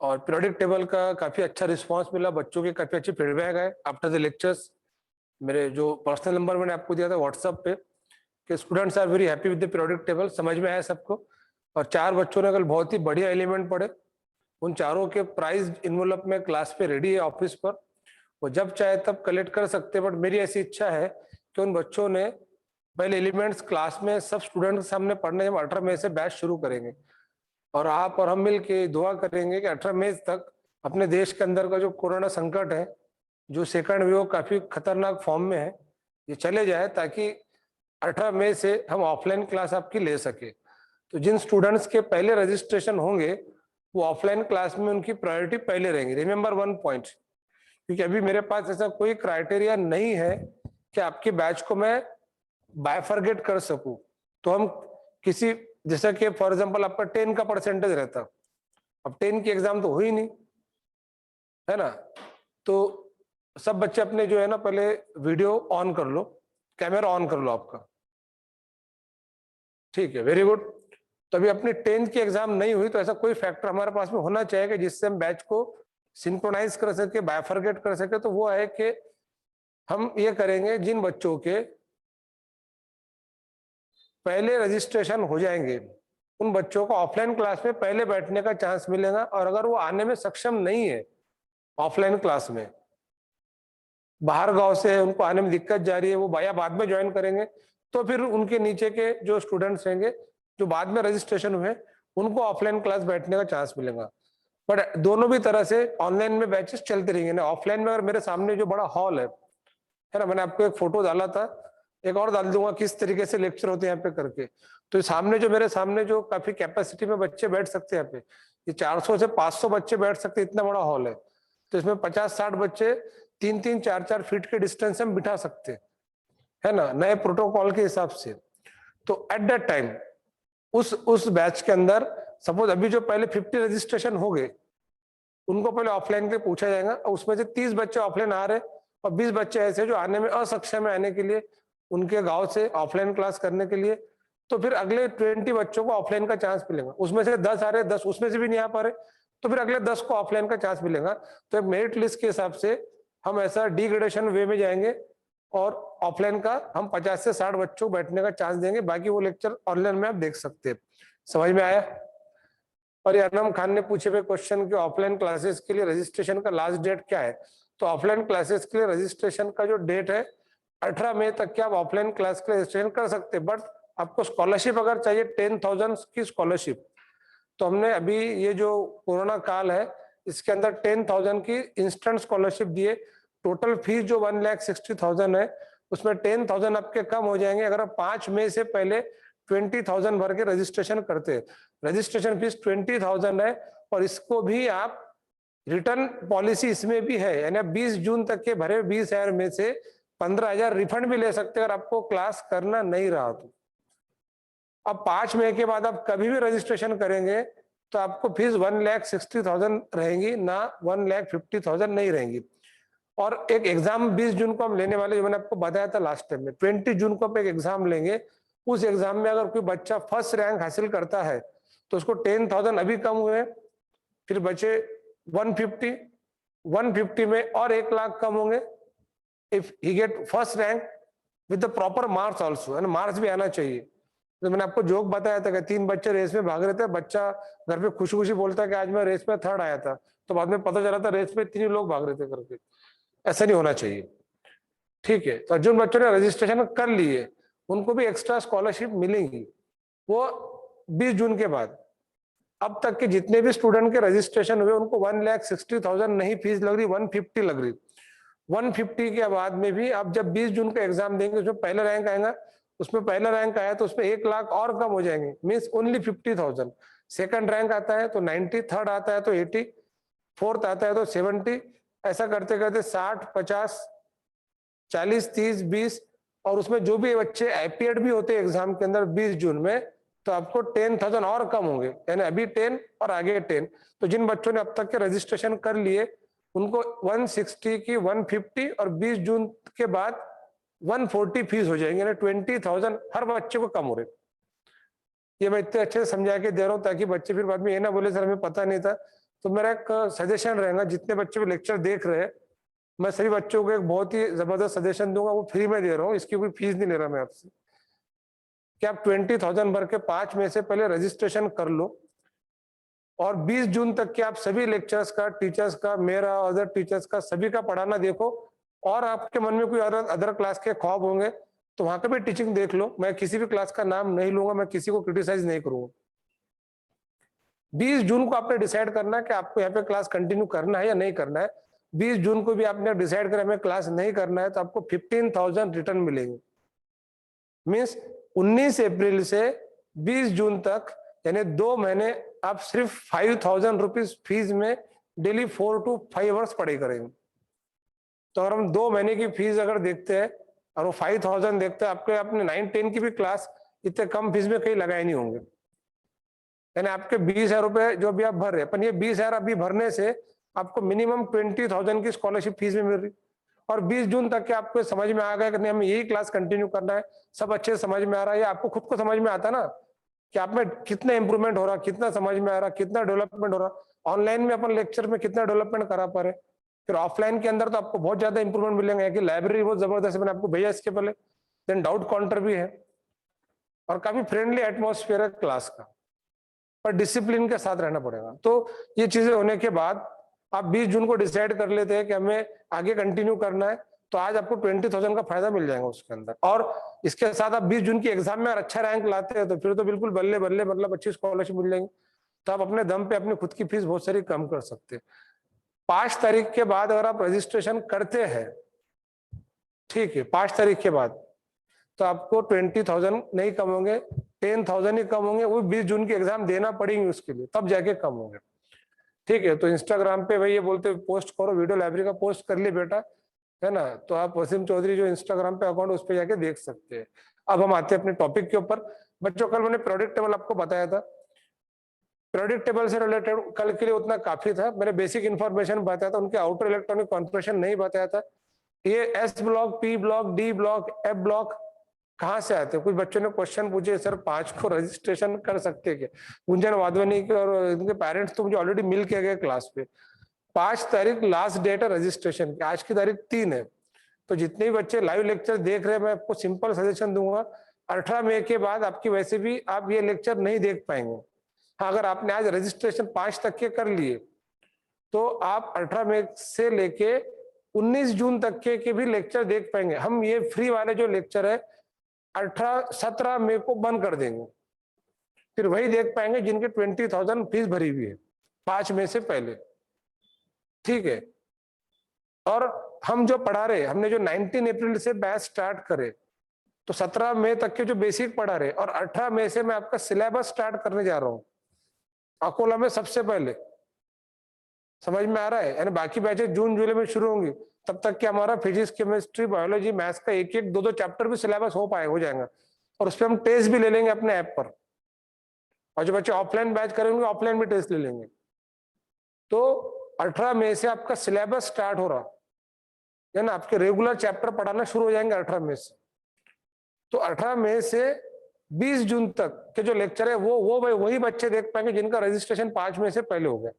और periodic table का काफी अच्छा रिस्पांस मिला, बच्चों के काफी अच्छी फीडबैक है आफ्टर द लेक्चर्स। मेरे जो पर्सनल नंबर मैंने आपको दिया था व्हाट्सएप पे कि students are very happy with the periodic table, समझ में आया सबको। और 4 बच्चों ने कल बहुत ही बढ़िया एलिमेंट पढ़े। उन चारों के प्राइज इन्वेलप में क्लास पे रेडी है ऑफिस पर, वो जब चाहे तब कलेक्ट कर सकते हैं। बट मेरी ऐसी इच्छा है कि उन बच्चों ने पहले एलिमेंट्स क्लास में सब स्टूडेंट के सामने पढ़ने, जब 18 मई से बैच शुरू करेंगे और आप और हम मिल के दुआ करेंगे कि 18 मई तक अपने देश के अंदर का जो कोरोना संकट है, जो सेकंड वेव काफी खतरनाक फॉर्म में है, ये चले जाए, ताकि 18 मई से हम ऑफलाइन क्लास आपकी ले सके। तो जिन स्टूडेंट्स के पहले रजिस्ट्रेशन होंगे वो ऑफलाइन क्लास में उनकी प्रायोरिटी पहले रहेंगी। रिमेंबर वन पॉइंट, क्योंकि अभी मेरे पास ऐसा कोई क्राइटेरिया नहीं है कि आपके बैच को मैं बायफरगेट कर सकूं। तो हम किसी, जैसा कि फॉर एग्जांपल आपका 10 का परसेंटेज रहता, अब 10 की एग्जाम तो हुई नहीं है ना, तो सब बच्चे अपने जो है ना पहले वीडियो ऑन कर लो, कैमरा ऑन कर लो आपका, ठीक है, वेरी गुड। तो अभी अपनी 10 की एग्जाम नहीं हुई, तो ऐसा कोई फैक्टर हमारे पास में होना चाहिए जिससे हम बैच को सिंक्रोनाइज कर सके, बायफरगेट कर सके। तो वो है कि हम ये करेंगे, जिन बच्चों के पहले रजिस्ट्रेशन हो जाएंगे उन बच्चों को ऑफलाइन क्लास में पहले बैठने का चांस मिलेगा। और अगर वो आने में सक्षम नहीं है ऑफलाइन क्लास में, बाहर गांव से उनको आने में दिक्कत जा रही है, वो या बाद में ज्वाइन करेंगे, तो फिर उनके नीचे के जो स्टूडेंट्स रहेंगे जो बाद में रजिस्ट्रेशन हुए, उनको ऑफलाइन क्लास बैठने का चांस मिलेगा। बट दोनों भी तरह से ऑनलाइन में बैचेस चलते रहेंगे ना। ऑफलाइन में अगर मेरे सामने जो बड़ा हॉल है ना, मैंने आपको एक फोटो डाला था, एक और डाल दूंगा किस तरीके से लेक्चर होते हैं यहाँ पे करके। तो सामने जो मेरे सामने जो काफी कैपेसिटी में बच्चे बैठ सकते हैं यहाँ पे, ये 400 से 500 बच्चे बैठ सकते, इतना बड़ा हॉल है। तो इसमें 50-60 बच्चे 3-3, 4-4 फीट के डिस्टेंस में बिठा सकते हैं, है ना, नए प्रोटोकॉल के हिसाब से। तो एट दैट टाइम उस बैच के अंदर सपोज अभी जो पहले 50 रजिस्ट्रेशन हो गए, उनको पहले ऑफलाइन के पूछा जाएगा, और उसमें से 30 बच्चे ऑफलाइन आ रहे और 20 बच्चे ऐसे जो आने में असक्षम है आने के लिए, उनके गांव से ऑफलाइन क्लास करने के लिए। तो फिर अगले 20 बच्चों को ऑफलाइन का चांस मिलेगा। उसमें से 10 आ रहे, 10 उसमें से भी नहीं आ पा रहे, तो फिर अगले 10 को ऑफलाइन का चांस मिलेगा। तो एक मेरिट लिस्ट के हिसाब से हम ऐसा डिग्रेडेशन वे में जाएंगे और ऑफलाइन का हम 50 से 60 बच्चों को बैठने का चांस देंगे, बाकी वो लेक्चर ऑनलाइन में आप देख सकते हैं। समझ में आया? और ये अनम खान ने पूछे हुए क्वेश्चन कि ऑफलाइन क्लासेस के लिए रजिस्ट्रेशन का लास्ट डेट क्या है। तो ऑफलाइन क्लासेस के लिए रजिस्ट्रेशन का जो डेट है 18 मई तक के आप ऑफलाइन क्लास के रजिस्ट्रेशन कर सकते हैं। बट आपको स्कॉलरशिप अगर चाहिए 10,000 की स्कॉलरशिप, तो हमने अभी ये जो कोरोना काल है इसके अंदर 10,000 की इंस्टेंट स्कॉलरशिप दिए। टोटल फीस जो 1,60,000 है उसमें 10,000 आपके कम हो जाएंगे अगर आप 5 मई से पहले 20,000 भर के रजिस्ट्रेशन करते हैं। रजिस्ट्रेशन फीस 20,000 है, और इसको भी आप रिटर्न पॉलिसी इसमें भी है, यानी 20 जून तक के भरे 20,000 में से 15,000 रिफंड भी ले सकते हैं अगर आपको क्लास करना नहीं रहा तो। अब 5 मई के बाद आप कभी भी रजिस्ट्रेशन करेंगे तो आपको फीस 1,60,000 रहेगी, ना 1,50,000 नहीं रहेंगी। और एक एग्जाम 20 जून को हम लेने वाले, जो मैंने आपको बताया था लास्ट टाइम में, 20 जून को आप एक एग्जाम लेंगे। उस एग्जाम में अगर कोई बच्चा फर्स्ट रैंक हासिल करता है तो उसको 10,000 अभी कम हुए, फिर बचे 150 में और 1 लाख कम होंगे if he get first rank with the proper marks also, marks भी आना चाहिए। तो मैंने आपको जोक बताया था कि 3 बच्चे रेस में भाग रहे थे, बच्चा घर पे खुशी खुशी बोलता है कि आज मैं रेस में 3rd आया था, तो बाद में पता चला था रेस में 3 लोग भाग रहे थे करके। ऐसा नहीं होना चाहिए, ठीक है। तो जिन बच्चों ने रजिस्ट्रेशन कर लिए उनको भी एक्स्ट्रा स्कॉलरशिप मिलेगी, वो 20 जून के बाद। अब तक के जितने भी स्टूडेंट के रजिस्ट्रेशन हुए उनको 1,60,000 नहीं फीस लग रही, 150 लग रही। 150 के बाद में भी आप जब 20 जून का एग्जाम देंगे, उसमें पहला रैंक आएगा, उसमें पहला रैंक आया तो उसमें 1 लाख और कम हो जाएंगे, मीन्स ओनली 50,000। सेकंड रैंक आता है तो 90, थर्ड आता है तो 80, फोर्थ आता है तो 70, ऐसा करते करते 60, 50, 40, 30, 20, और उसमें जो भी बच्चे अपीयर्ड भी होते हैं एग्जाम के अंदर 20 जून में, तो आपको 10,000 और कम होंगे, यानी अभी 10 और आगे 10। तो जिन बच्चों ने अब तक के रजिस्ट्रेशन कर लिए उनको 160 की 150 और 20 जून के बाद 140 फीस हो जाएंगे, यानी 20,000 हर बच्चे को कम हो रहे। ये मैं इतने अच्छे से समझा के दे रहा हूँ ताकि बच्चे फिर बाद में ये ना बोले सर हमें पता नहीं था। तो मेरा एक सजेशन रहेगा, जितने बच्चे भी लेक्चर देख रहे हैं, मैं सभी बच्चों को एक बहुत ही जबरदस्त सजेशन दूंगा, वो फ्री में दे रहा हूँ, इसकी कोई फीस नहीं ले रहा मैं आपसे, कि आप 20,000 भर के 5 में से पहले रजिस्ट्रेशन कर लो, और 20 जून तक के आप सभी लेक्चर्स का, टीचर्स का, मेरा, अदर टीचर्स का, सभी का पढ़ाना देखो। और आपके मन में कोई अदर क्लास के ख्वाब होंगे तो वहां पे भी टीचिंग देख लो। मैं किसी भी क्लास का नाम नहीं लूंगा, मैं किसी को क्रिटिसाइज नहीं करूंगा। 20 जून को आपने डिसाइड करना है कि आपको यहाँ पे क्लास कंटिन्यू करना है या नहीं करना है। 20 जून को भी आपने डिसाइड करा हमें क्लास नहीं करना है, तो आपको 15,000 रिटर्न मिलेंगे। मीन्स 19 अप्रैल से 20 जून तक, यानी 2 महीने आप सिर्फ 5,000 रुपीज फीस में डेली 4 to 5 आवर्स पढ़ाई करेंगे। तो अगर हम 2 महीने की फीस अगर देखते हैं और वो 5,000 देखते हैं, आपके अपने 9-10 की भी क्लास इतने कम फीस में कहीं लगाए नहीं होंगे। यानी आपके 20,000 रुपए जो भी आप भर रहे हैं, पर ये 20,000 अभी भरने से आपको मिनिमम 20,000 की स्कॉलरशिप फीस में मिल रही। और 20 जून तक के आपको समझ में आ गया कि नहीं हमें यही क्लास कंटिन्यू करना है, सब अच्छे से समझ में आ रहा है, या आपको खुद को समझ में आता ना कि आप में कितना इंप्रूवमेंट हो रहा, कितना समझ में आ रहा, कितना डेवलपमेंट हो रहा। ऑनलाइन में अपन लेक्चर में कितना डेवलपमेंट करा पा रहे, फिर ऑफलाइन के अंदर तो आपको बहुत ज्यादा इंप्रूवमेंट मिलेंगे, कि लाइब्रेरी बहुत जबरदस्त, मैंने आपको भेजा इसके पहले। देन डाउट काउंटर भी है, और काफी फ्रेंडली एटमोस्फेयर है क्लास का, पर डिसिप्लिन के साथ रहना पड़ेगा। तो ये चीजें होने के बाद आप 20 जून को डिसाइड कर लेते हैं कि हमें आगे कंटिन्यू करना है, तो आज आपको 20,000 का फायदा मिल जाएगा उसके अंदर। और इसके साथ आप 20 जून की एग्जाम में अच्छा रैंक लाते हैं तो फिर तो बिल्कुल बल्ले बल्ले, मतलब अच्छी स्कॉलरशिप मिल जाएगी। तो आप अपने दम पे अपनी खुद की फीस बहुत सारी कम कर सकते हैं। 5 तारीख के बाद अगर आप रजिस्ट्रेशन करते हैं, ठीक है, 5 तारीख के बाद, तो आपको 20,000 नहीं कम होंगे, 10,000 ही कम होंगे। वो 20 जून की एग्जाम देना पड़ेंगे उसके लिए, तब जाके कम होंगे। ठीक है, तो इंस्टाग्राम पे भाई ये बोलते पोस्ट करो, वीडियो लाइब्रेरी का पोस्ट कर लिए बेटा, है ना। तो आप वसीम चौधरी जो इंस्टाग्राम पे अकाउंट, उस पर जाके देख सकते हैं। अब हम आते हैं अपने टॉपिक के ऊपर। बच्चों, कल मैंने प्रोडक्ट टेबल आपको बताया था, प्रोडक्ट टेबल से रिलेटेड कल के लिए उतना काफी था। मैंने बेसिक इन्फॉर्मेशन बताया था, उनके आउटर इलेक्ट्रॉनिक कॉन्फ़िगरेशन नहीं बताया था। ये S block, P block, D block, F block कहाँ से आते हैं? कुछ बच्चों ने क्वेश्चन पूछे, सर 5 को रजिस्ट्रेशन कर सकते हैं क्या? गुंजन वाधवानी के और इनके पेरेंट्स तो मुझे ऑलरेडी मिल के गए क्लास पे। 5 तारीख लास्ट डेट है रजिस्ट्रेशन की, आज की तारीख 3 है। तो जितने भी बच्चे लाइव लेक्चर देख रहे हैं, मैं आपको सिंपल सजेशन दूंगा, 18 मई के बाद आपकी वैसे भी आप ये लेक्चर नहीं देख पाएंगे। हाँ, अगर आपने आज रजिस्ट्रेशन 5 तक के कर लिए, तो आप 18 मई से लेके 19 जून तक के भी लेक्चर देख पाएंगे। हम ये फ्री वाले जो लेक्चर है 17 मई को बंद कर देंगे, फिर वही देख पाएंगे जिनके 20,000 फीस भरी हुई है 5 मई से पहले। ठीक है, और हम जो पढ़ा रहे, हमने जो 19 अप्रैल से बैच स्टार्ट करे, तो 17 मई तक के जो बेसिक पढ़ा रहे, और 18 मई से मैं आपका सिलेबस स्टार्ट करने जा रहा हूं अकोला में सबसे पहले। समझ में आ रहा है? यानी बाकी बैचेस जून जुलाई में शुरू होंगी, तब तक कि हमारा फिजिक्स, केमिस्ट्री, बायोलॉजी, मैथ्स का एक एक 2-2 चैप्टर भी सिलेबस हो जाएगा, और उस पर हम टेस्ट भी ले लेंगे अपने ऐप पर। और जो बच्चे ऑफलाइन बैच करेंगे ऑफलाइन भी टेस्ट ले लेंगे। तो 18 मई से आपका सिलेबस स्टार्ट हो रहा है ना, आपके रेगुलर चैप्टर पढ़ाना शुरू हो जाएंगे 18 मई से। तो 18 मई से 20 जून तक के जो लेक्चर है वो वही बच्चे देख पाएंगे जिनका रजिस्ट्रेशन 5 मई से पहले हो गया।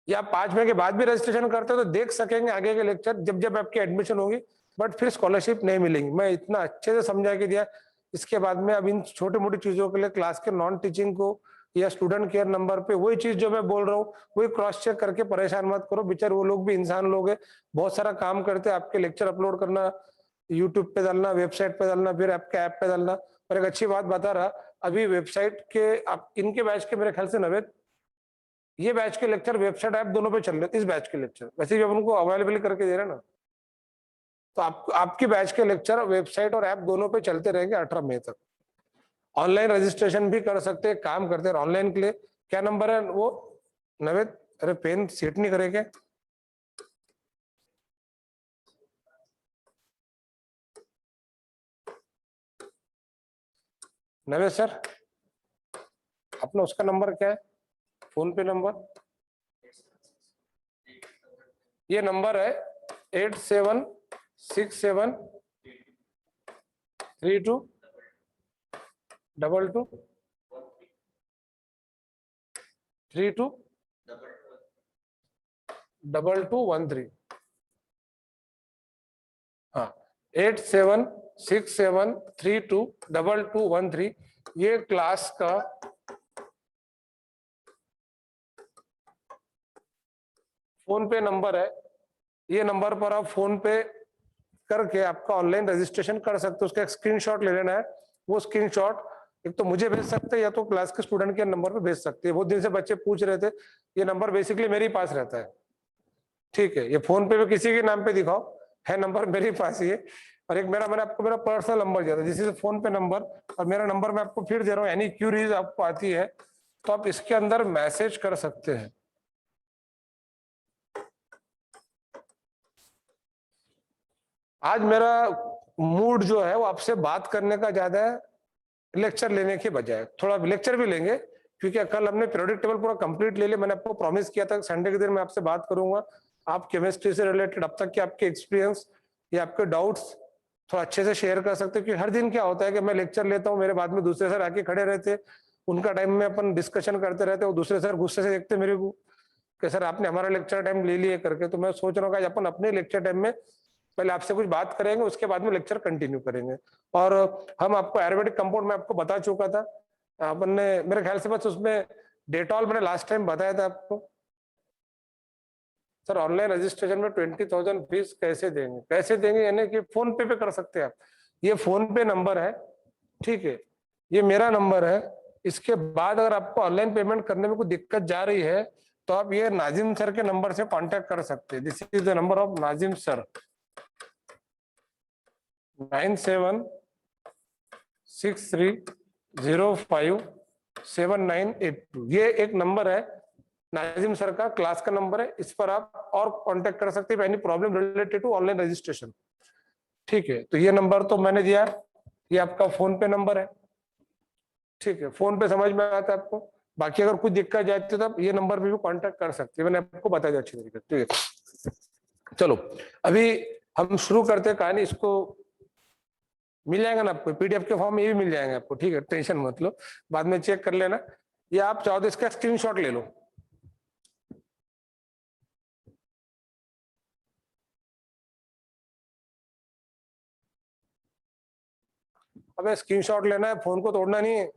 या 5 मई के बाद भी रजिस्ट्रेशन करते हो तो देख सकेंगे आगे के लेक्चर जब जब आपकी एडमिशन होगी, बट फिर स्कॉलरशिप नहीं मिलेगी। मैं इतना अच्छे से समझा के दिया। इसके बाद में अब इन छोटी मोटी चीजों के लिए क्लास के नॉन टीचिंग को या स्टूडेंट केयर नंबर पे वही चीज जो मैं बोल रहा हूँ वही क्रॉस चेक करके परेशान मत करो। बेचारे वो लोग भी इंसान लोग है, बहुत सारा काम करते हैं। आपके लेक्चर अपलोड करना, यूट्यूब पे डालना, वेबसाइट पे डालना, फिर आपके ऐप पे डालना। और एक अच्छी बात बता रहा, अभी वेबसाइट के आप इनके बैच के मेरे ख्याल से नवेद, ये बैच के लेक्चर वेबसाइट ऐप दोनों पे चल रहे, इस बैच के लेक्चर वैसे भी उनको अवेलेबल करके दे रहे ना। तो आपकी बैच के लेक्चर वेबसाइट और ऐप दोनों पे चलते रहेंगे 18 मई तक। ऑनलाइन रजिस्ट्रेशन भी कर सकते हैं, काम करते हैं ऑनलाइन के लिए। क्या नंबर है वो नवेद? अरे पेन सेट नहीं करेंगे? नवेद सर, अपना उसका नंबर क्या है, फोन पे नंबर? ये नंबर है 8767322232। 2213। हाँ, 8767322213 ये क्लास का फोन पे नंबर है। ये नंबर पर आप फोन पे करके आपका ऑनलाइन रजिस्ट्रेशन कर सकते हो। उसका एक स्क्रीनशॉट ले लेना है। वो स्क्रीनशॉट एक तो मुझे भेज सकते हैं या तो क्लास के स्टूडेंट के नंबर पे भेज सकते हैं। बहुत दिन से बच्चे पूछ रहे थे, ये नंबर बेसिकली मेरे पास रहता है। ठीक है, ये फोन पे भी किसी के नाम पे दिखाओ, है नंबर मेरे पास ही है। और एक मैंने आपको मेरा पर्सनल नंबर दिया था, जिससे फोन पे नंबर, और मेरा नंबर मैं आपको फिर दे रहा हूँ। एनी क्यूरीज आपको आती है तो आप इसके अंदर मैसेज कर सकते हैं। आज मेरा मूड जो है वो आपसे बात करने का ज्यादा है, लेक्चर लेने के बजाय। थोड़ा लेक्चर भी लेंगे क्योंकि कल हमने पीरियोडिक टेबल पूरा कंप्लीट ले लिया। मैंने आपको प्रॉमिस किया था संडे के दिन मैं आपसे बात करूंगा। आप केमिस्ट्री से रिलेटेड अब तक के आपके एक्सपीरियंस या आपके डाउट्स थोड़ा अच्छे से शेयर कर सकते हो। क्योंकि हर दिन क्या होता है कि मैं लेक्चर लेता हूँ, मेरे बाद में दूसरे सर आके खड़े रहते, उनका टाइम में अपन डिस्कशन करते रहते, वो दूसरे सर गुस्से से देखते मेरे को कि सर आपने हमारा लेक्चर टाइम ले लिया करके। तो मैं सोच रहा हूँ कि अपन अपने लेक्चर टाइम में पहले आपसे कुछ बात करेंगे, उसके बाद में लेक्चर कंटिन्यू करेंगे। और हम आपको आयुर्वेदिक कंपाउंड में आपको बता चुका था अपन ने, मेरे ख्याल से बस उसमें डेटॉल मैंने लास्ट टाइम बताया था आपको। सर ऑनलाइन रजिस्ट्रेशन में 20,000 फीस कैसे देंगे? कैसे देंगे यानी कि फोन पे कर सकते हैं आप। ये फोन पे नंबर है, ठीक है, ये मेरा नंबर है। इसके बाद अगर आपको ऑनलाइन पेमेंट करने में कोई दिक्कत जा रही है तो आप ये नाजिम सर के नंबर से कांटेक्ट कर सकते हैं। This is the number of Nazim sir, 9763057982। ये एक नंबर है नाजिम सर का, क्लास का नंबर है। इस पर आप और कांटेक्ट कर सकते हैं any problem related to online registration. ठीक है, तो ये नंबर तो मैंने दिया, ये आपका फोन पे नंबर है। ठीक है, फोन पे समझ में आता है आपको। बाकी अगर कुछ दिक्कत जाती है तो आप ये नंबर पे भी कांटेक्ट कर सकते हैं, मैंने आपको बता दिया अच्छी तरीके। ठीक है, चलो अभी हम शुरू करते हैं कहानी। इसको मिल जाएगा ना आपको पीडीएफ के फॉर्म में, ये भी मिल जाएंगे आपको। ठीक है, टेंशन मत लो, बाद में चेक कर लेना। ये आप चाहो तो इसका स्क्रीनशॉट ले लो। अबे स्क्रीनशॉट लेना है, फोन को तोड़ना नहीं है।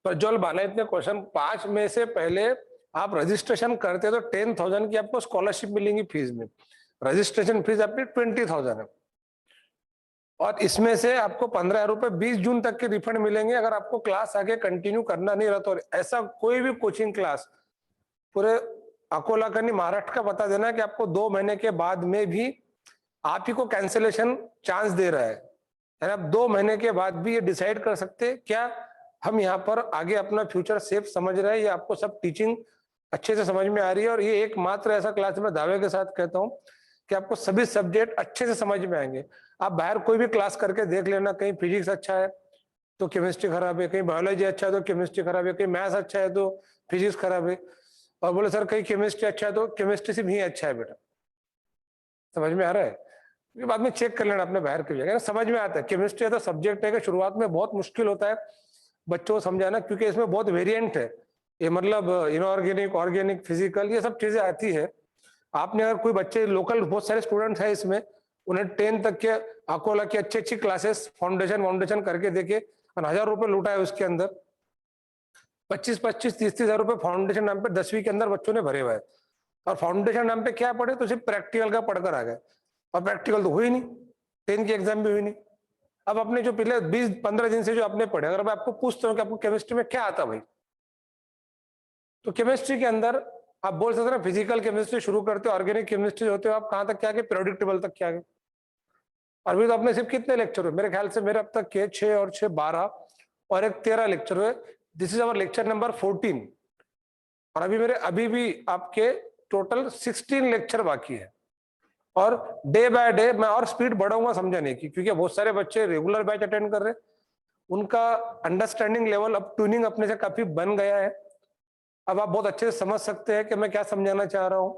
प्रज्वल बाला, इतने क्वेश्चन 5 में से पहले आप रजिस्ट्रेशन करते तो 10,000 की आपको स्कॉलरशिप मिलेंगी फीस में। रजिस्ट्रेशन फीस आपकी 20,000 है, और इसमें से आपको 15,000 रुपए 20 जून तक के रिफंड मिलेंगे अगर आपको क्लास आगे कंटिन्यू करना नहीं रहा तो। ऐसा कोई भी कोचिंग क्लास पूरे अकोला का नहीं महाराष्ट्र का बता देना कि आपको 2 महीने के बाद में भी आप ही को कैंसिलेशन चांस दे रहा है। आप 2 महीने के बाद भी ये डिसाइड कर सकते क्या हम यहाँ पर आगे अपना फ्यूचर सेफ समझ रहे हैं, या आपको सब टीचिंग अच्छे से समझ में आ रही है। और ये एकमात्र ऐसा क्लास में दावे के साथ कहता हूँ कि आपको सभी सब्जेक्ट अच्छे से समझ में आएंगे। आप बाहर कोई भी क्लास करके देख लेना, कहीं फिजिक्स अच्छा है तो केमिस्ट्री खराब है, कहीं बायोलॉजी अच्छा है तो केमिस्ट्री खराब है, कहीं मैथ्स अच्छा है तो फिजिक्स खराब है, और बोले सर कहीं केमिस्ट्री अच्छा है तो केमिस्ट्री से भी अच्छा है। बेटा समझ में आ रहा है? ये बाद में चेक कर लेना अपने बाहर की जगह, समझ में आता है। केमिस्ट्री है तो सब्जेक्ट है कि शुरुआत में बहुत मुश्किल होता है बच्चों को समझाना, क्योंकि इसमें बहुत वेरिएंट है। ये मतलब इनऑर्गेनिक, ऑर्गेनिक, फिजिकल, ये सब चीजें आती है। आपने अगर कोई बच्चे लोकल बहुत सारे स्टूडेंट्स हैं इसमें, उन्हें 10 तक के अकोला की अच्छी अच्छी क्लासेस फाउंडेशन करके देखे, 1,000 रुपए लूटा है उसके अंदर। 25-25, 30-30 हजार रुपए फाउंडेशन नाम पे 10वीं के अंदर बच्चों ने भरे हुए हैं। और फाउंडेशन नाम पे क्या पढ़े? तो सिर्फ प्रैक्टिकल का पढ़कर आ गए, और प्रैक्टिकल तो हुई नहीं, 10 की एग्जाम भी हुई नहीं। अब अपने जो पिछले 20-15 दिन से जो आपने पढ़े, अगर मैं आपको पूछता हूँ कि आपको केमिस्ट्री में क्या आता भाई, तो केमिस्ट्री के अंदर आप बोल सकते हैं फिजिकल केमिस्ट्री शुरू करते हो, ऑर्गेनिक केमिस्ट्री होते हो, आप कहां तक क्या गए? पीरियोडिक टेबल तक क्या गए? अभी तो अपने सिर्फ कितने लेक्चर हुए? मेरे ख्याल से मेरे अब तक के 6 और 6 12 और एक 13 लेक्चर हुए। This is our lecture number 14। और अभी भी आपके टोटल 16 लेक्चर बाकी है। और डे बाय डे मैं और स्पीड बढ़ाऊंगा समझाने की, क्योंकि बहुत सारे बच्चे रेगुलर बैच अटेंड कर रहे हैं, उनका अंडरस्टैंडिंग लेवल अब ट्यूनिंग अपने से काफी बन गया है। अब आप बहुत अच्छे से समझ सकते हैं कि मैं क्या समझाना चाह रहा हूं।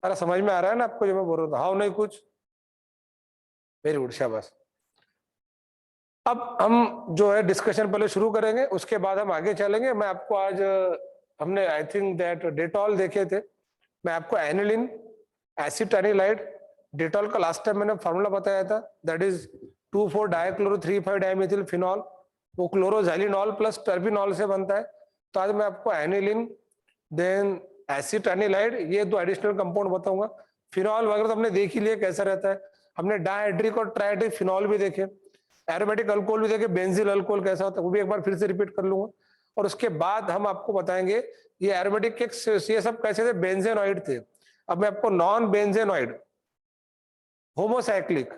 अरे समझ में आ रहा है ना आपको जो मैं बोल रहा था? हाँ नहीं कुछ? वेरी गुड, शाबाश। अब हम जो है डिस्कशन पहले शुरू करेंगे, उसके बाद हम आगे चलेंगे। मैं आपको आज हमने आई थिंक दैट डेटॉल देखे थे। मैं आपको एनिलिन, एसिटानिलाइड, डेटॉल का लास्ट टाइम मैंने फॉर्मूला बताया था, that is 2,4 dichloro 3,5 dimethyl phenol. वो क्लोरोजैलिनॉल प्लस टर्बिनॉल से बनता है। तो आज मैं आपको एनिलिन, देन एसिटानिलाइड, ये दो एडिशनल कंपाउंड बताऊंगा। फिनॉल वगैरह तो हमने देख ही लिया कैसा रहता है। हमने डाइहाइड्रिक और ट्राइहाइड्रिक फिनॉल भी देखे, एरोमेटिक अल्कोहल भी देखे, बेंजील अल्कोहल कैसा होता है वो भी एक बार फिर से रिपीट कर लूंगा। और उसके बाद हम आपको बताएंगे ये एरोमेटिक के ये सब कैसे थे, बेंजेनॉइड थे। अब मैं आपको नॉन बेंजेनॉइड, होमोसाइक्लिक,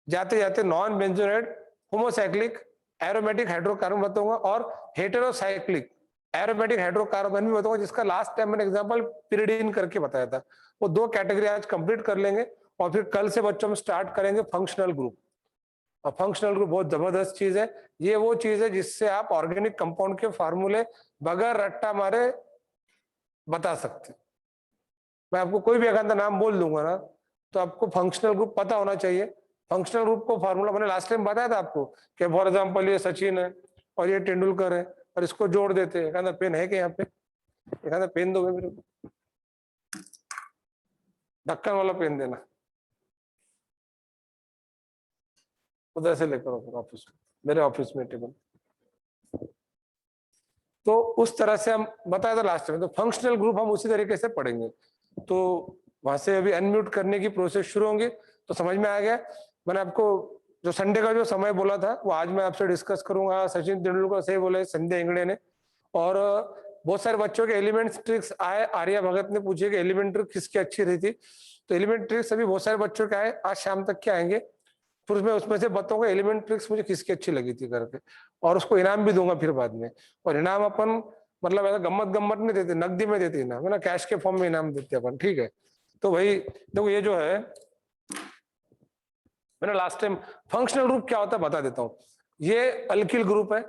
जाते जाते non benzenoid, homocyclic aromatic hydrocarbon बताऊंगा, और हेटेरोसाइक्लिक एरोमेटिक हाइड्रोकार्बन भी बताऊंगा, जिसका लास्ट टाइम मैंने एग्जांपल पिरिडीन करके बताया था। वो दो कैटेगरी आज कंप्लीट कर लेंगे और फिर कल से बच्चों में स्टार्ट करेंगे फंक्शनल ग्रुप। और फंक्शनल ग्रुप बहुत जबरदस्त चीज है। ये वो चीज है जिससे आप ऑर्गेनिक कंपाउंड के फार्मूले बगैर रट्टा मारे बता सकते। मैं आपको कोई भी अगर नाम बोल दूंगा ना, तो आपको फंक्शनल ग्रुप पता होना चाहिए। फंक्शनल ग्रुप को फार्मूला मैंने लास्ट टाइम बताया था आपको कि फॉर एग्जांपल ये सचिन है और ये तेंदुलकर है, और इसको जोड़ देते हैं। कहना पेन है कि यहाँ पे? कहना पेन दोगे मेरे को? ढक्कन वाला पेन देना, उधर से लेकर ऑफिस में, मेरे ऑफिस में टेबल। तो उस तरह से हम बताया था लास्ट टाइम। तो फंक्शनल ग्रुप हम उसी तरीके से पढ़ेंगे। तो वहां से अभी अनम्यूट करने की प्रोसेस शुरू होंगी, तो समझ में आ गया। मैंने आपको जो संडे का जो समय बोला था वो आज मैं आपसे डिस्कस करूंगा। सचिन तेंदुलकर से बोले, संजय इंगड़े ने, और बहुत सारे बच्चों के एलिमेंट ट्रिक्स आए। आर्या भगत ने पूछे कि एलिमेंट ट्रिक किसकी अच्छी रही थी। तो एलिमेंट ट्रिक्स अभी बहुत सारे बच्चों के आए, आज शाम तक के आएंगे। फिर उसमें से बताऊंगा एलिमेंट ट्रिक्स मुझे किसकी अच्छी लगी थी करके, और उसको इनाम भी दूंगा फिर बाद में। और इनाम अपन मतलब ऐसा गम्मत गम्मत नहीं देते, नकदी में देते इनाम, है ना, कैश के फॉर्म में इनाम देते अपन, ठीक है। तो भाई देखो, ये जो है मैंने लास्ट टाइम फंक्शनल ग्रुप क्या होता है बता देता हूँ। ये अल्किल ग्रुप है,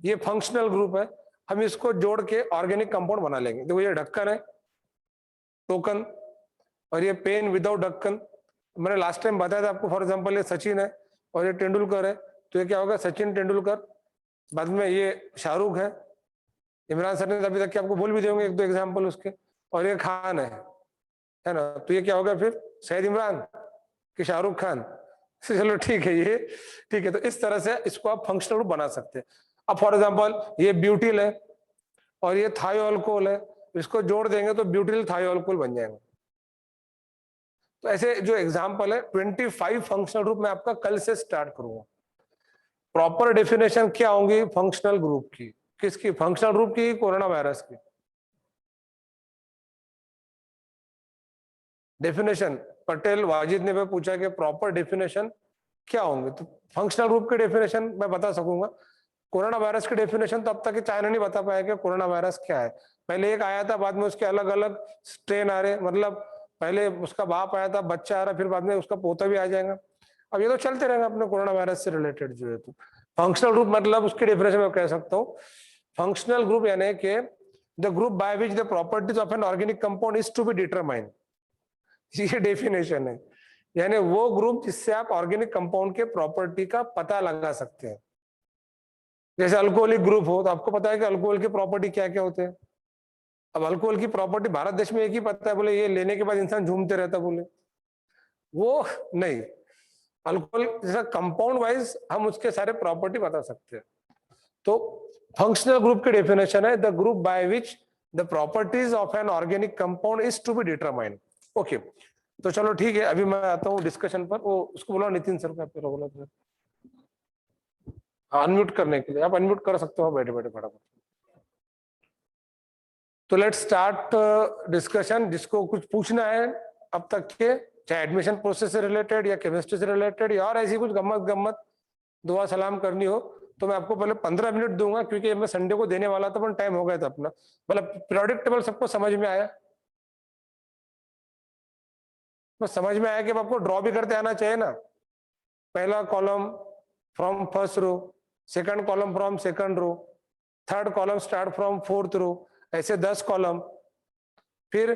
ये फंक्शनल ग्रुप है। हम इसको जोड़ के ऑर्गेनिक कंपाउंड बना लेंगे। देखो ये ढक्कन है, टोकन, और ये पेन विदाउट ढक्कन। मैंने लास्ट टाइम बताया था आपको, फॉर एग्जांपल ये सचिन है और ये तेंदुलकर है, तो ये क्या होगा, सचिन तेंदुलकर। बाद में ये शाहरुख है, इमरान सर ने अभी तक के आपको बोल भी देंगे एक दो एग्जांपल उसके। और ये खान है ना, तो ये क्या होगा फिर, सैयद इमरान कि शाहरुख खान। चलो ठीक है, ये ठीक है। तो इस तरह से इसको आप फंक्शनल ग्रुप बना सकते हैं। अब फॉर एग्जांपल ये ब्यूटिल है और ये थायोअल्कोहल है, इसको जोड़ देंगे तो ब्यूटिल थायोअल्कोहल बन जाएगा। तो ऐसे जो एग्जांपल है 25 फंक्शनल ग्रुप मैं आपका कल से स्टार्ट करूंगा। प्रॉपर डेफिनेशन क्या होंगी फंक्शनल ग्रुप की? किसकी? फंक्शनल ग्रुप की, कोरोना वायरस की डेफिनेशन। पटेल वाजिद ने पूछा कि प्रॉपर डेफिनेशन क्या होंगे, तो फंक्शनल ग्रुप के डेफिनेशन मैं बता सकूंगा। कोरोना वायरस की डेफिनेशन तो अब तक चाइना नहीं बता पाया कि कोरोना वायरस क्या है। पहले एक आया था, बाद में उसके अलग अलग स्ट्रेन आ रहे, मतलब पहले उसका बाप आया था, बच्चा आ रहा, फिर बाद में उसका पोता भी आ जाएगा। अब ये तो चलते रहेगा अपने कोरोना वायरस से रिलेटेड जो है। तो फंक्शनल ग्रुप मतलब उसकी डेफिनेशन मैं कह सकता हूँ, फंक्शनल ग्रुप यानी कि the group by which the properties of an organic compound is to be determined. ये डेफिनेशन है, यानी वो ग्रुप जिससे आप ऑर्गेनिक कंपाउंड के प्रॉपर्टी का पता लगा सकते हैं। जैसे अल्कोहलिक ग्रुप हो, तो आपको पता है कि अल्कोहल के प्रॉपर्टी क्या क्या होते हैं। अब अल्कोहल की प्रॉपर्टी भारत देश में एक ही पता है, बोले ये लेने के बाद इंसान झूमते रहता, बोले वो नहीं। अल्कोहल जैसा कंपाउंड वाइज हम उसके सारे प्रॉपर्टी बता सकते हैं। तो फंक्शनल ग्रुप की डेफिनेशन है the group by which the properties of an organic compound is to be determined. Okay, तो चलो ठीक है, अभी मैं आता हूँ डिस्कशन पर। वो उसको बोला नितिन सर का, आपको बोला था अनम्यूट करने के लिए। आप अनम्यूट कर सकते हो बैठे बैठे फटाफट। तो लेट्स स्टार्ट डिस्कशन। जिसको कुछ पूछना है अब तक के, चाहे एडमिशन प्रोसेस से रिलेटेड या केमिस्ट्री से रिलेटेड या और ऐसी कुछ गम्मत गम्मत दुआ सलाम करनी हो, तो मैं आपको पहले 15 मिनट दूंगा, क्योंकि मैं संडे को देने वाला था पर टाइम हो गया था अपना। मतलब पीरियोडिक टेबल सबको समझ में आया? तो समझ में आया कि आपको ड्रॉ भी करते आना चाहिए ना, पहला column, from first row, second column from second row, third column start from fourth row, ऐसे 10 कॉलम। फिर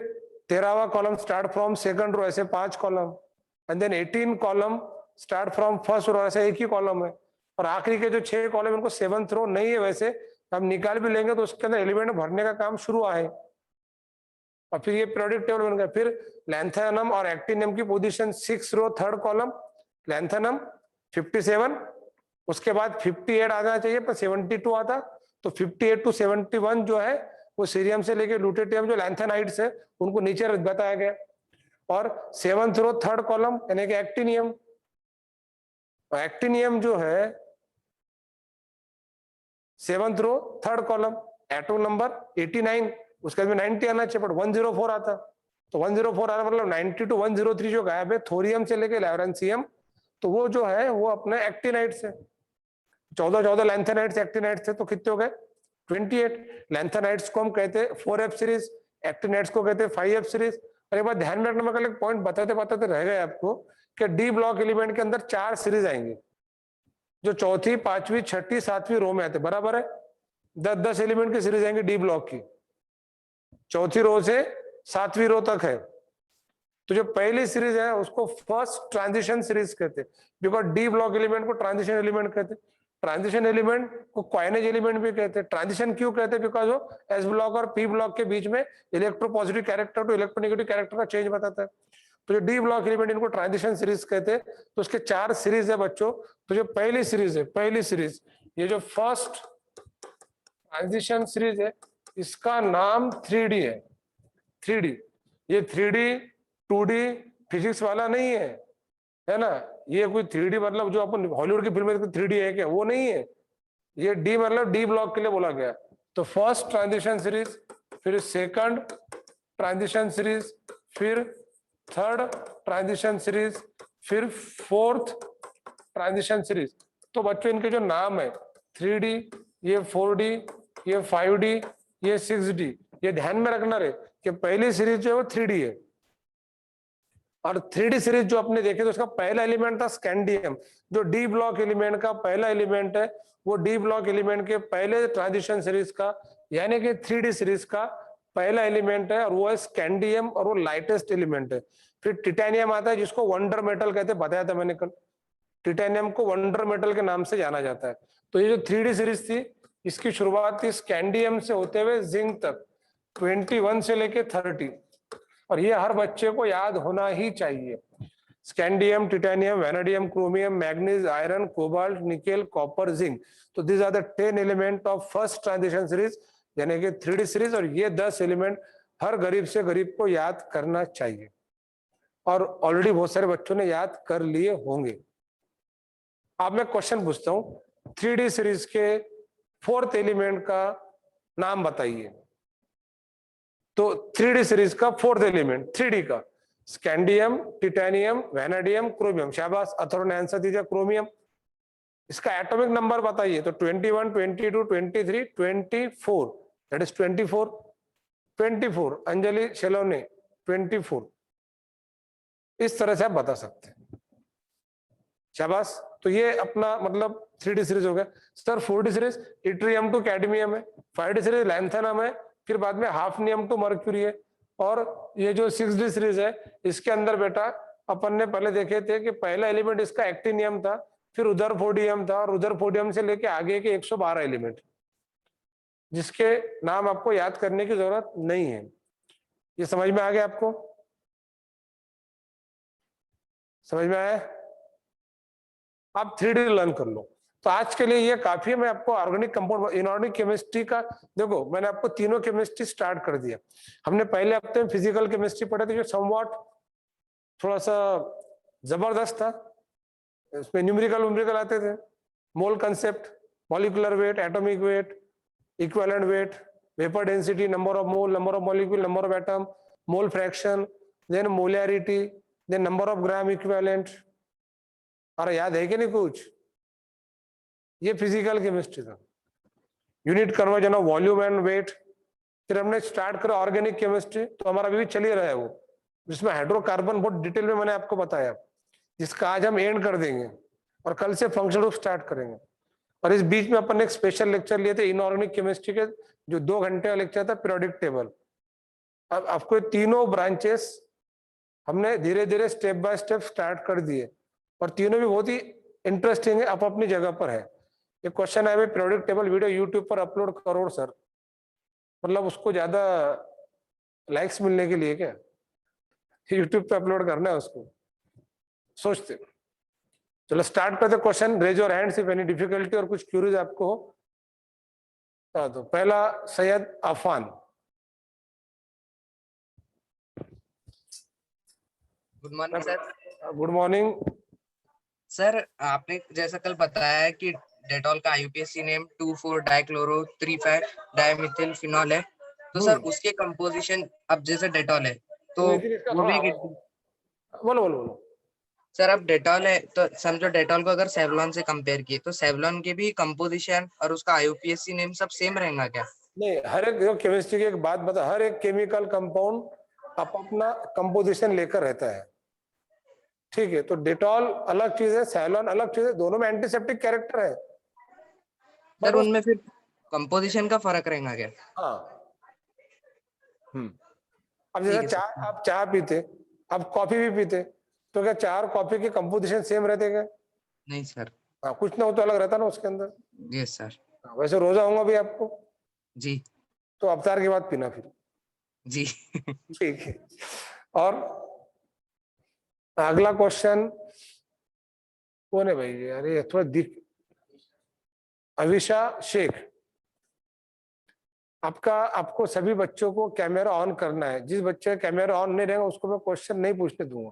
13वां column start from second row, ऐसे 5 column. And then 18 column start from first row, ऐसे एक ही कॉलम है। और आखिरी के जो 6 कॉलम उनको 7th रो नहीं है, वैसे हम निकाल भी लेंगे तो उसके अंदर एलिमेंट भरने का काम शुरू आए। और फिर ये पीरियोडिक टेबल बन गया। फिर लैंथेनम और एक्टिनियम की position 6 row third column, lanthanum 57, उसके बाद 58 आना चाहिए पर 72 आता, तो 58 to 71 जो है वो सीरियम से लेके लुटेटियम जो लैंथेनाइड्स है उनको नीचे बताया गया। और 7th रो थर्ड कॉलम यानी कि एक्टिनियम, एक्टिनियम जो है 7th row third column, atom number 89, उसके बाद में 90 आना चाहिए, बट 104 आता, तो 104 आना मतलब 90 to 103 जो गायब है थोरियम से लेके लैवरेंसियम, तो वो जो है वो अपने एक्टिनाइट्स है। 14 लैंथेनाइट्स एक्टिनाइट्स थे, तो कितने हो गए 28। लैंथेनाइट्स को हम कहते हैं 4f सीरीज, एक्टिनाइट्स को कहते हैं 5f सीरीज। और एक बात ध्यान में रखना, मैं कल एक पॉइंट बताते बताते रह गए आपको कि डी ब्लॉक एलिमेंट के अंदर 4 सीरीज आएंगे जो चौथी, पांचवी, छठी, सातवीं रो में आते, बराबर है। 10-10 एलिमेंट की सीरीज आएंगी डी ब्लॉक की, चौथी रो से सातवीं रो तक है। तो जो पहली सीरीज है उसको फर्स्ट ट्रांजिशन सीरीज कहते हैं, बिकॉज डी ब्लॉक एलिमेंट को ट्रांजिशन एलिमेंट कहते हैं। ट्रांजिशन एलिमेंट को क्वाइनेज एलिमेंट भी कहते हैं। ट्रांजिशन क्यों कहते हैं? बिकॉज वो एस ब्लॉक और पी ब्लॉक के बीच में electropositive character to electronegative character का चेंज बताता है। तो जो डी ब्लॉक एलिमेंट इनको ट्रांजिशन सीरीज कहते हैं। तो उसके 4 सीरीज है बच्चों। तो जो पहली सीरीज है, पहली सीरीज, ये जो फर्स्ट ट्रांजिशन सीरीज है इसका नाम 3D है। 3D, ये 3D 2D फिजिक्स वाला नहीं है ना। ये कोई 3D मतलब जो अपन हॉलीवुड की फिल्म में 3D है क्या, वो नहीं है। ये डी मतलब डी ब्लॉक के लिए बोला गया। तो फर्स्ट ट्रांजिशन सीरीज, फिर सेकंड ट्रांजिशन सीरीज, फिर थर्ड ट्रांजिशन सीरीज, फिर फोर्थ ट्रांजिशन सीरीज। तो बच्चों इनके जो नाम है 3D, ये 4D, ये 5D, ये 6D, ये ध्यान में रखना रहे कि पहली सीरीज जो है वो 3D है। और 3D सीरीज जो आपने देखे तो उसका पहला एलिमेंट था स्कैंडियम। जो डी ब्लॉक एलिमेंट का पहला एलिमेंट है वो डी ब्लॉक एलिमेंट के पहले ट्रांजिशन सीरीज का यानी कि 3D सीरीज का पहला एलिमेंट है, और वो है स्कैंडियम, और वो लाइटेस्ट एलिमेंट है। फिर टिटेनियम आता है जिसको वंडर मेटल कहते हैं, बताया था मैंने कल। टिटेनियम को वंडर मेटल के नाम से जाना जाता है। तो ये जो 3D सीरीज थी इसकी शुरुआत थी स्कैंडियम से होते हुए जिंक तक, 21 से लेके 30। और ये हर बच्चे को याद होना ही चाहिए। Scandium, titanium, vanadium, chromium, manganese, iron, cobalt, nickel, copper, zinc. तो this are the 10 element of first transition series यानी कि 3D सीरीज। और ये 10 एलिमेंट हर गरीब से गरीब को याद करना चाहिए, और ऑलरेडी बहुत सारे बच्चों ने याद कर लिए होंगे। अब मैं क्वेश्चन पूछता हूं, 3D सीरीज के 4th एलिमेंट का नाम बताइए। तो 3D सीरीज का 4th एलिमेंट 3D का स्कैंडियम, टिटेनियम, वैनेडियम, क्रोमियम। शाबाश, अथर्व ने आंसर दीजिए क्रोमियम। इसका एटॉमिक नंबर बताइए। तो 21, 22, 23, 24, दैट इज 24। 24, अंजलि शेलोने 24। इस तरह से आप बता सकते हैं। शाबाश। तो ये अपना मतलब 3D सीरीज हो गया। Sir 4D series yttrium to cadmium है, 5D सीरीज लैंथेनम है, फिर बाद में हाफनियम टू मर्क्यूरी है। और ये जो 6D सीरीज है इसके अंदर बेटा अपन ने पहले देखे थे कि पहला एलिमेंट इसका एक्टिनियम था, फिर रुदरफोर्डियम था, और रुदरफोर्डियम से लेके आगे के 112 एलिमेंट जिसके नाम आपको याद करने की जरूरत नहीं है। ये समझ में आ गया आपको? समझ में आया? आप 3D लर्न कर लो। तो आज के लिए ये काफी है। मैं आपको ऑर्गेनिक कंपाउंड, इनऑर्गेनिक केमिस्ट्री का, देखो मैंने आपको तीनों केमिस्ट्री स्टार्ट कर दिया। हमने पहले हफ्ते में फिजिकल केमिस्ट्री पढ़े थे जो समवॉट थोड़ा सा जबरदस्त था। इसमें न्यूमेरिकल आते थे, mole concept, molecular weight, atomic weight, equivalent weight, vapour density, number of mole, number of molecule, number of atom, mole fraction, then molarity, then number of gram equivalent. अरे याद है कि नहीं कुछ? ये फिजिकल केमिस्ट्री था। Unit conversion of volume and weight. फिर हमने स्टार्ट करा ऑर्गेनिक केमिस्ट्री, तो हमारा अभी भी चल ही रहा है वो, जिसमें हाइड्रोकार्बन बहुत डिटेल में मैंने आपको बताया, जिसका आज हम एंड कर देंगे। और कल से फंक्शनल ग्रुप स्टार्ट करेंगे। और इस बीच में अपन ने एक स्पेशल लेक्चर लिए थे इनऑर्गेनिक केमिस्ट्री के, जो 2 घंटे का लेक्चर था, पीरियोडिक टेबल। अब आपको तीनों ब्रांचेस हमने धीरे धीरे स्टेप बाय स्टेप स्टार्ट कर दिए, और तीनों भी बहुत ही इंटरेस्टिंग है, आप अपनी जगह पर है। एक क्वेश्चन है, पीरियोडिक टेबल वीडियो यूट्यूब पर अपलोड करो सर, मतलब उसको ज्यादा लाइक्स मिलने के लिए क्या यूट्यूब पे अपलोड करना है उसको, सोचते। चलो स्टार्ट करते question. Raise your hands if any difficulty और कुछ क्यूरीज आपको हो। तो पहला Syed Afan. Good morning sir. Good morning sir, आपने जैसा कल बताया है कि डेटॉल का आईयूपीएसी नेम 2,4-डाइक्लोरो-3,5 डायमिथिल फिनॉल है, तो सर उसके कंपोजिशन अब जैसे डेटॉल है तो वो भी बोलो बोलो बोलो। सर अब डेटॉल है तो समझो डेटॉल को अगर सेवलॉन से कंपेयर किए तो सेवलॉन के भी कंपोजिशन और उसका आईयूपीएसी नेम सब सेम रहेगा क्या? नहीं, हर एक केमिस्ट्री की एक बात बता, हर एक केमिकल कंपाउंड अपना कंपोजिशन लेकर रहता है, ठीक है। तो डेटॉल अलग चीज है, सेवलॉन अलग चीज है, दोनों में एंटीसेप्टिक कैरेक्टर है। सर उनमें फिर कंपोजिशन का फर्क रहेगा क्या? हाँ। अब जैसे चाय, आप चाय पीते, आप कॉफी भी पीते, तो क्या चाय और कॉफी की कंपोजिशन सेम रहते क्या? नहीं सर। हाँ, कुछ ना हो तो अलग रहता ना उसके अंदर। Yes sir. वैसे रोजा होगा भी आपको जी। तो अवतार के बाद पीना फिर। जी। ठीक है। और अगला क्वेश्चन कौन है भाई? अरे थोड़ा दिख, अविशा शेख। आपको सभी बच्चों को कैमरा ऑन करना है, जिस बच्चे का कैमरा ऑन नहीं रहेगा उसको मैं क्वेश्चन नहीं पूछने दूंगा।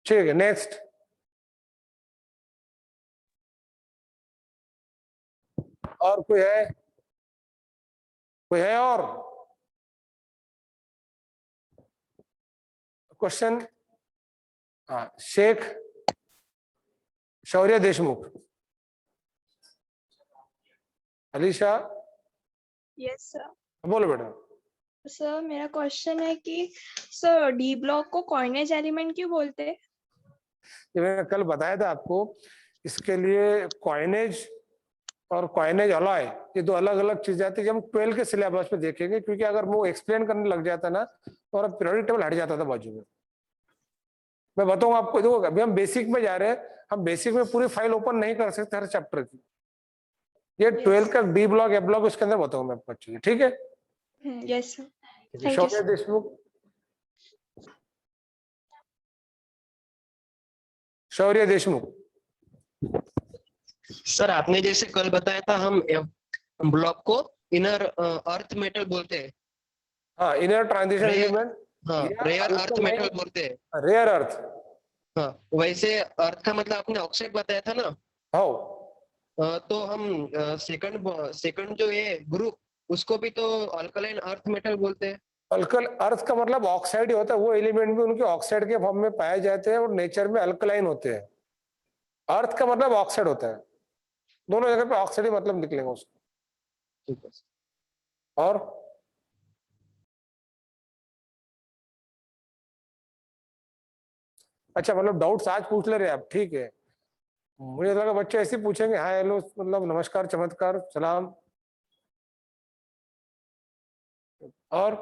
ठीक है, नेक्स्ट। और कोई है? कोई है और क्वेश्चन? हाँ, शेख शौर्य देशमुख। अलीशा। Yes sir. बोलो बेटा। सर मेरा क्वेश्चन है कि सर डी ब्लॉक को कॉइनेज एलिमेंट क्यों बोलते हैं? ये मैंने कल बताया था आपको, इसके लिए कॉइनेज और कॉइनेज अलॉय ये 2 अलग अलग चीजें आती है, हम 12 के सिलेबस में देखेंगे, क्योंकि अगर वो एक्सप्लेन करने लग जाता ना तो हमारा पीरियोडिक टेबल हट जाता था बाजू में। मैं बताऊंगा आपको, देखो अभी हम बेसिक में जा रहे हैं, हम बेसिक में पूरी फाइल ओपन नहीं कर सकते हर चैप्टर की। ये 12 का डी ब्लॉक ए ब्लॉक उसके अंदर बताऊंगा मैं आपको अच्छे से, ठीक है? Yes sir. Thank you Shaurya sir. Deshmukh. Shaurya Deshmukh. Sir आपने जैसे कल बताया था हम ब्लॉक को इनर अर्थ मेटल बोलते हैं। हाँ, इनर ट्रांजिशन एलिमेंट। हाँ, रेयर अर्थ मेटल बोलते हैं। Rare earth. हाँ, वैसे अर्थ का मतलब आपने ऑक्साइड बताया था ना। हाँ, तो हम सेकंड जो ये ग्रुप उसको भी तो अल्कलाइन अर्थ मेटल बोलते हैं। अल्कल अर्थ का मतलब ऑक्साइड ही होता है, वो एलिमेंट भी उनके ऑक्साइड के फॉर्म में पाए जाते हैं और नेचर में अल्कलाइन होते हैं। अर्थ का मतलब ऑक्साइड होता है, दोनों जगह पे ऑक्साइड ही मतलब निकलेगा उसको। ठीक है। और अच्छा, मतलब डाउट्स आज पूछ ले रहे हैं आप, ठीक है। मुझे लगा बच्चे ऐसे ही पूछेंगे हाय हेलो, मतलब नमस्कार चमत्कार सलाम। और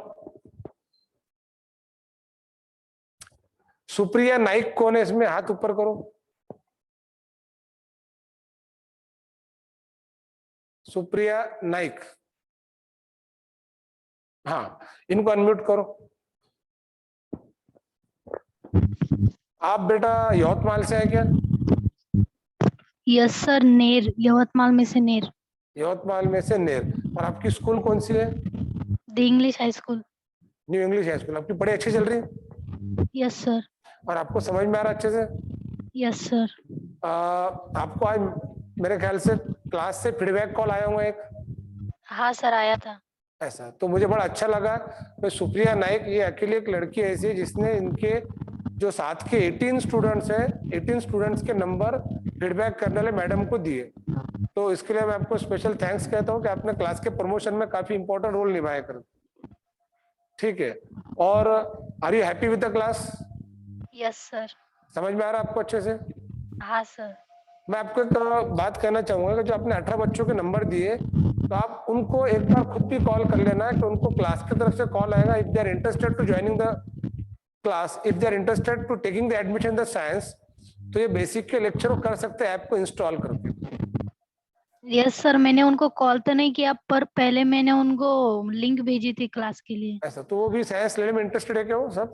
सुप्रिया नाइक कौन है इसमें? हाथ ऊपर करो। सुप्रिया नाइक, हाँ, इनको अनम्यूट करो। आप बेटा यवतमाल से है क्या? यस सर, नेर, यवतमाल में से नेर। यवतमाल में से नेर। और आपकी स्कूल कौन सी है? The English high school. New English high school. आपकी पढ़ाई अच्छी चल रही है? Yes sir. और आपको समझ में आ रहा अच्छे से? Yes sir. आपको आज मेरे ख्याल से क्लास से फीडबैक कॉल आया होगा एक। हाँ सर, आया था। ऐसा तो मुझे बड़ा अच्छा लगा। मैं सुप्रिया नाइक, ये अकेली एक लड़की ऐसी है जिसने इनके जो साथ के 18 स्टूडेंट्स हैं, 18 स्टूडेंट्स के नंबर फीडबैक करने वाले मैडम को दिए। तो इसके लिए मैं आपको स्पेशल थैंक्स कहता हूँ कि आपने क्लास के प्रमोशन में काफी इंपॉर्टेंट रोल निभाया कर। ठीक है, और are you happy with the class? Yes sir. समझ में आ रहा है आपको अच्छे से? हाँ सर। मैं आपको एक बात कहना चाहूंगा कि जो आपने 18 बच्चों के नंबर दिए, तो आप उनको एक बार खुद भी कॉल कर लेना कि उनको क्लास की तरफ से कॉल आएगा, if they are interested to joining the class, if they are interested to taking the admission the science, तो ये बेसिक के लेक्चर कर सकते हैं ऐप को इंस्टॉल करके। यस सर, मैंने उनको कॉल तो नहीं किया, पर पहले मैंने उनको लिंक भेजी थी क्लास के लिए। ऐसा तो वो भी साइंस लेने में इंटरेस्टेड है क्या वो सब?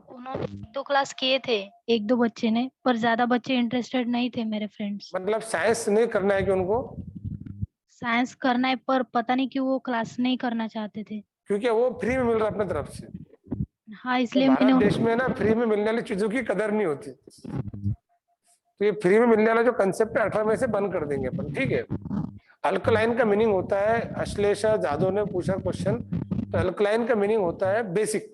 उन्होंने 2 क्लास किए थे, 1-2 बच्चे ने, पर ज्यादा बच्चे इंटरेस्टेड नहीं थे मेरे फ्रेंड्स। मतलब साइंस नहीं करना है कि उनको? साइंस करना है, पर पता नहीं क्यों वो क्लास नहीं करना चाहते थे। क्योंकि वो फ्री में मिल रहा है अपने तरफ से। हाँ, तो इसलिए मैंने भारत देश में ना फ्री में मिलने वाली चीजों की कदर नहीं होती, तो ये फ्री में मिलने वाला जो कंसेप्ट है 18 में से बंद कर देंगे अपन, ठीक है। अल्कलाइन का मीनिंग होता है, अश्लेषा जादव ने पूछा क्वेश्चन, तो अल्कलाइन का मीनिंग होता है बेसिक।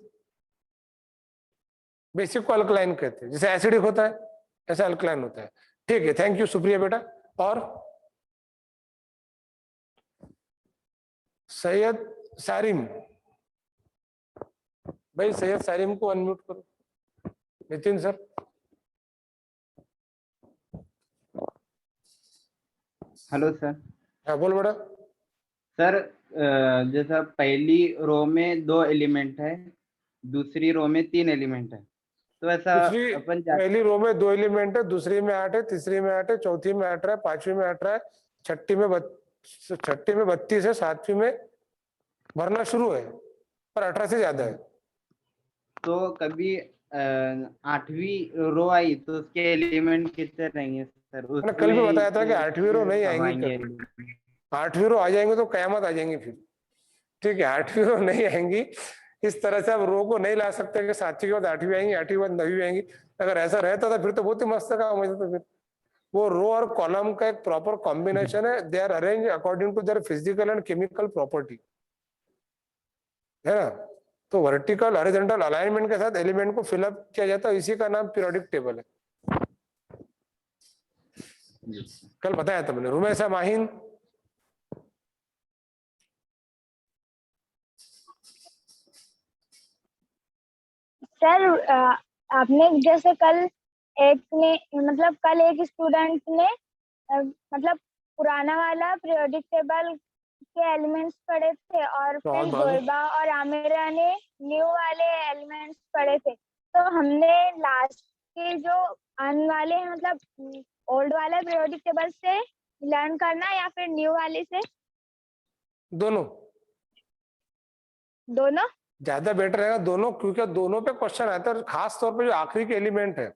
बेसिक को अल्कलाइन कहते हैं, जैसे एसिडिक होता है ऐसा अल्कलाइन होता है, ठीक है। थैंक यू, शुक्रिया बेटा। और सैयद सारिम, भाई सैयद सारिम को अनम्यूट करो। नितिन सर। Hello sir. हाँ बोल बेटा। सर जैसा पहली रो में 2 एलिमेंट है, दूसरी रो में 3 एलिमेंट है, तो ऐसा दूसरी अपन पहली रो में 2 एलिमेंट है, दूसरी में 8 है, तीसरी में 8 है, चौथी में 8 है, पांचवी में 8 है, छठी में 32 है, सातवीं में भरना शुरू है, पर 18 से ज्यादा है। तो कभी 8वीं रो आई तो उसके एलिमेंट कितने रहेंगे सर? मैंने कल भी बताया था कि उसमें 8वीं रो नहीं कब आएंगी आएंगे कभी। element? 8वीं रो आ जाएंगे तो कयामत आ जाएंगी फिर, ठीक है। 8वीं रो नहीं आएंगी, इस तरह से आप रो को नहीं ला सकते कि 7वीं के बाद 8वीं आएंगी, 8वीं के बाद 9वीं आएंगी। अगर ऐसा रहता था फिर तो बहुत ही मस्त काम हो जाता। फिर वो रो और कॉलम का एक प्रॉपर कॉम्बिनेशन है, they are arrange according to their physical and chemical property, है ना। तो वर्टिकल हॉरिजॉन्टल अलाइनमेंट के साथ एलिमेंट को फिलअप किया जाता है, इसी का नाम पीरियोडिक टेबल है। कल बताया था मैंने। रुमैसा माहिन। सर आपने जैसे कल एक ने मतलब कल एक स्टूडेंट ने मतलब पुराना वाला पीरियोडिक टेबल के एलिमेंट्स पढ़े थे और फिर जोइबा और आमिरा ने न्यू वाले एलिमेंट्स पढ़े थे, तो हमने लास्ट के जो अन वाले हैं मतलब ओल्ड वाला पीरियोडिक टेबल से लर्न करना या फिर न्यू वाले से? दोनों दोनों ज्यादा बेटर रहेगा, दोनों, क्योंकि दोनों पे क्वेश्चन आता है, खास तौर पे जो आखिरी के एलिमेंट है।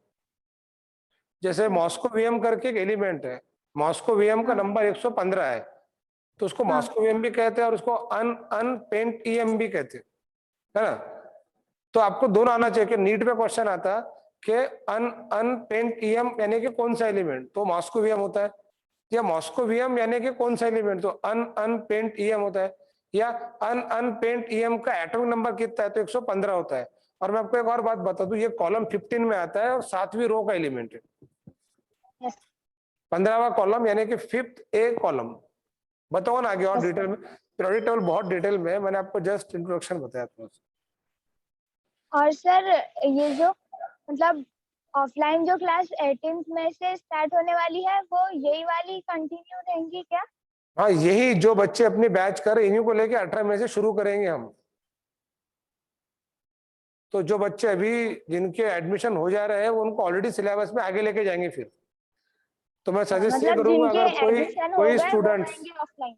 जैसे मॉस्कोवियम करके एक एलिमेंट है, मॉस्कोवियम का नंबर 115 है, तो उसको मॉस्कोवियम भी कहते हैं और उसको अनपेंट ईएम भी कहते हैं, है ना। तो आपको दोनों आना चाहिए कि नीट पे क्वेश्चन आता कि अनपेंट ईएम यानी कि कौन सा एलिमेंट, तो मॉस्कोवियम होता है, या मॉस्कोवियम यानी कि कौन सा एलिमेंट, तो अनपेंट ईएम होता है, या अनपेंट ईएम का एटॉमिक नंबर कितना है, तो 115 होता है। और मैं आपको एक और बात बता दूं, ये कॉलम 15 में आता है और 7वीं रो का एलिमेंट है। 15वां कॉलम यानी कि 5th ए कॉलम। बताओ ना आगे और डिटेल में, पीरियोडिक टेबल बहुत डिटेल में है, मैंने आपको जस्ट इंट्रोडक्शन बताया था। और सर ये जो मतलब ऑफलाइन जो क्लास 18th में से स्टार्ट होने वाली है वो यही वाली कंटिन्यू रहेंगी क्या? हाँ, यही जो बच्चे अपनी बैच कर इन्हीं को लेके 18 में से शुरू करेंगे हम। तो जो बच्चे अभी जिनके एडमिशन हो जा रहे हैं वो उनको ऑलरेडी सिलेबस में आगे लेके जाएंगे फिर। तो मैं सजेस्ट ये मतलब करूंगा, जिनके अगर एडमिशन हो गए वो जाएंगे ऑफलाइन।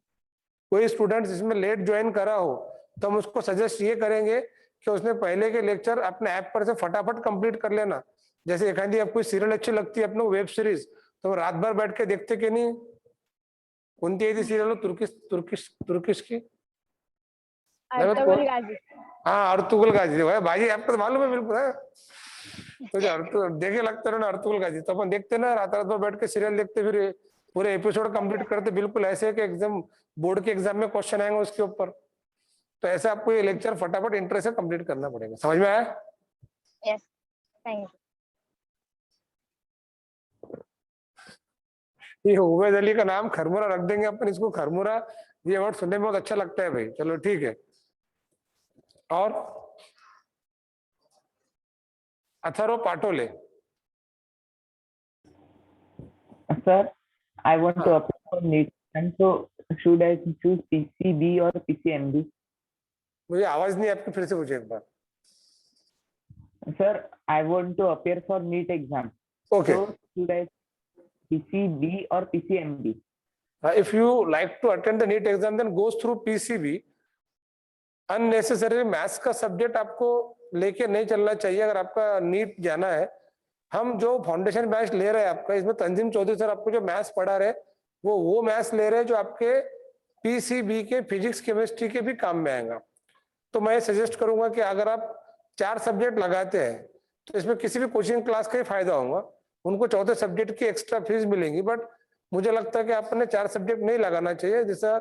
कोई स्टूडेंट्स इसमें लेट ज्वाइन करा हो तो हम उसको सजेस्ट ये करेंगे कि उसने पहले के लेक्चर अपने ऐप पर से फटाफट कंप्लीट कर लेना। जैसे एक आधी आपको सीरियल अच्छी लगती है, अपने वेब सीरीज, तो रात भर बैठ के देखते कि नहीं? कोणती आहे ती सीरियल तुर्किश तुर्किश तुर्किश की? अर्तुगरुल गाजी। हाँ, अर्तुगरुल गाजी भाई, भाई आपको तो मालूम है बिल्कुल है। तो जो अर्तुगरुल देखे लगते ना अर्तुगरुल गाजी, तो अपन देखते ना, रात रात भर बैठ के सीरियल देखते, फिर पूरे एपिसोड कंप्लीट करते, बिल्कुल ऐसे कि एग्जाम बोर्ड के एग्जाम में क्वेश्चन आएंगे उसके ऊपर। तो ऐसे आपको ये लेक्चर फटाफट इंटरेस्ट से कंप्लीट करना पड़ेगा। समझ में आया? Yes, thank you. ये उबैद अली का नाम खरमुरा रख देंगे अपन इसको, खरमुरा, ये वर्ड सुनने में बहुत अच्छा लगता है भाई। चलो ठीक है। और Atharva Patole. Sir, I want to हाँ। apply for NEET, and so should I choose PCB or PCMB? मुझे आवाज नहीं आपकी, फिर से पूछे एक बार। Sir, I want to appear for NEET exam. Okay. So should I PCB or PCMB? If you like to attend the NEET exam, then goes through PCB. Unnecessary maths का subject आपको लेके नहीं चलना चाहिए अगर आपका नीट जाना है। हम जो फाउंडेशन बैच ले रहे हैं आपका, इसमें तंजीम चौधरी सर आपको जो मैथ्स पढ़ा रहे वो मैथ्स ले रहे हैं जो आपके पीसीबी के फिजिक्स केमिस्ट्री के भी काम में आएगा। तो मैं सजेस्ट करूंगा कि अगर आप 4 सब्जेक्ट लगाते हैं तो इसमें किसी भी कोचिंग क्लास का ही फायदा होगा। उनको चौथे सब्जेक्ट की एक्स्ट्रा फीस मिलेंगी, बट मुझे लगता है कि आपने 4 सब्जेक्ट नहीं लगाना चाहिए, जैसा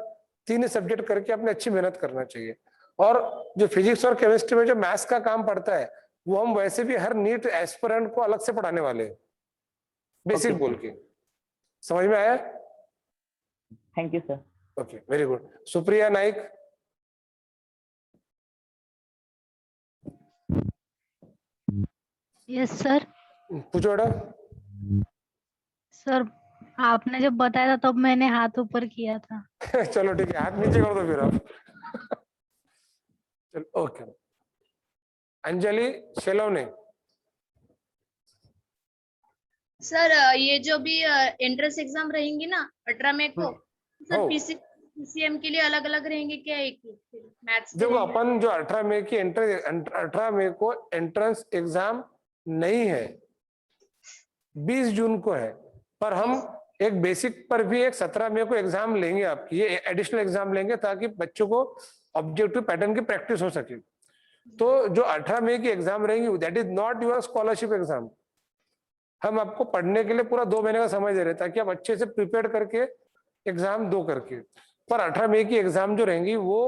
3 सब्जेक्ट करके आपने अच्छी मेहनत करना चाहिए। और जो फिजिक्स और केमिस्ट्री में जो मैथ्स का काम पड़ता है वो हम वैसे भी हर नीट एस्पिरेंट को अलग से पढ़ाने वाले हैं, बेसिक Okay. बोल के। समझ में आया? Thank you, sir. Okay, very good. Supriya Naik. Yes sir. पूछो बेटा। सर आपने जब बताया था तब मैंने हाथ ऊपर किया था। चलो ठीक है, हाथ नीचे कर दो फिर आप। चलो ओके। अंजलि शेलवने। सर ये जो भी एंट्रेंस एग्जाम रहेंगी ना 18 मई को, सर हो। पीसीएम के लिए अलग अलग रहेंगे क्या? एक मैथ्स देखो अपन जो 18 मई की 18 मई को एंट्रेंस एग्जाम नहीं है, 20 जून को है, पर हम एक बेसिक पर भी एक 17 मई को एग्जाम लेंगे आपकी, ये एडिशनल एग्जाम लेंगे ताकि बच्चों को ऑब्जेक्टिव पैटर्न की प्रैक्टिस हो सके। तो जो 18 मई की एग्जाम रहेंगी that is not your scholarship exam. हम आपको पढ़ने के लिए पूरा 2 महीने का समय दे रहे हैं ताकि आप अच्छे से प्रिपेयर करके एग्जाम दो करके। पर 18 मई की एग्जाम जो रहेंगी वो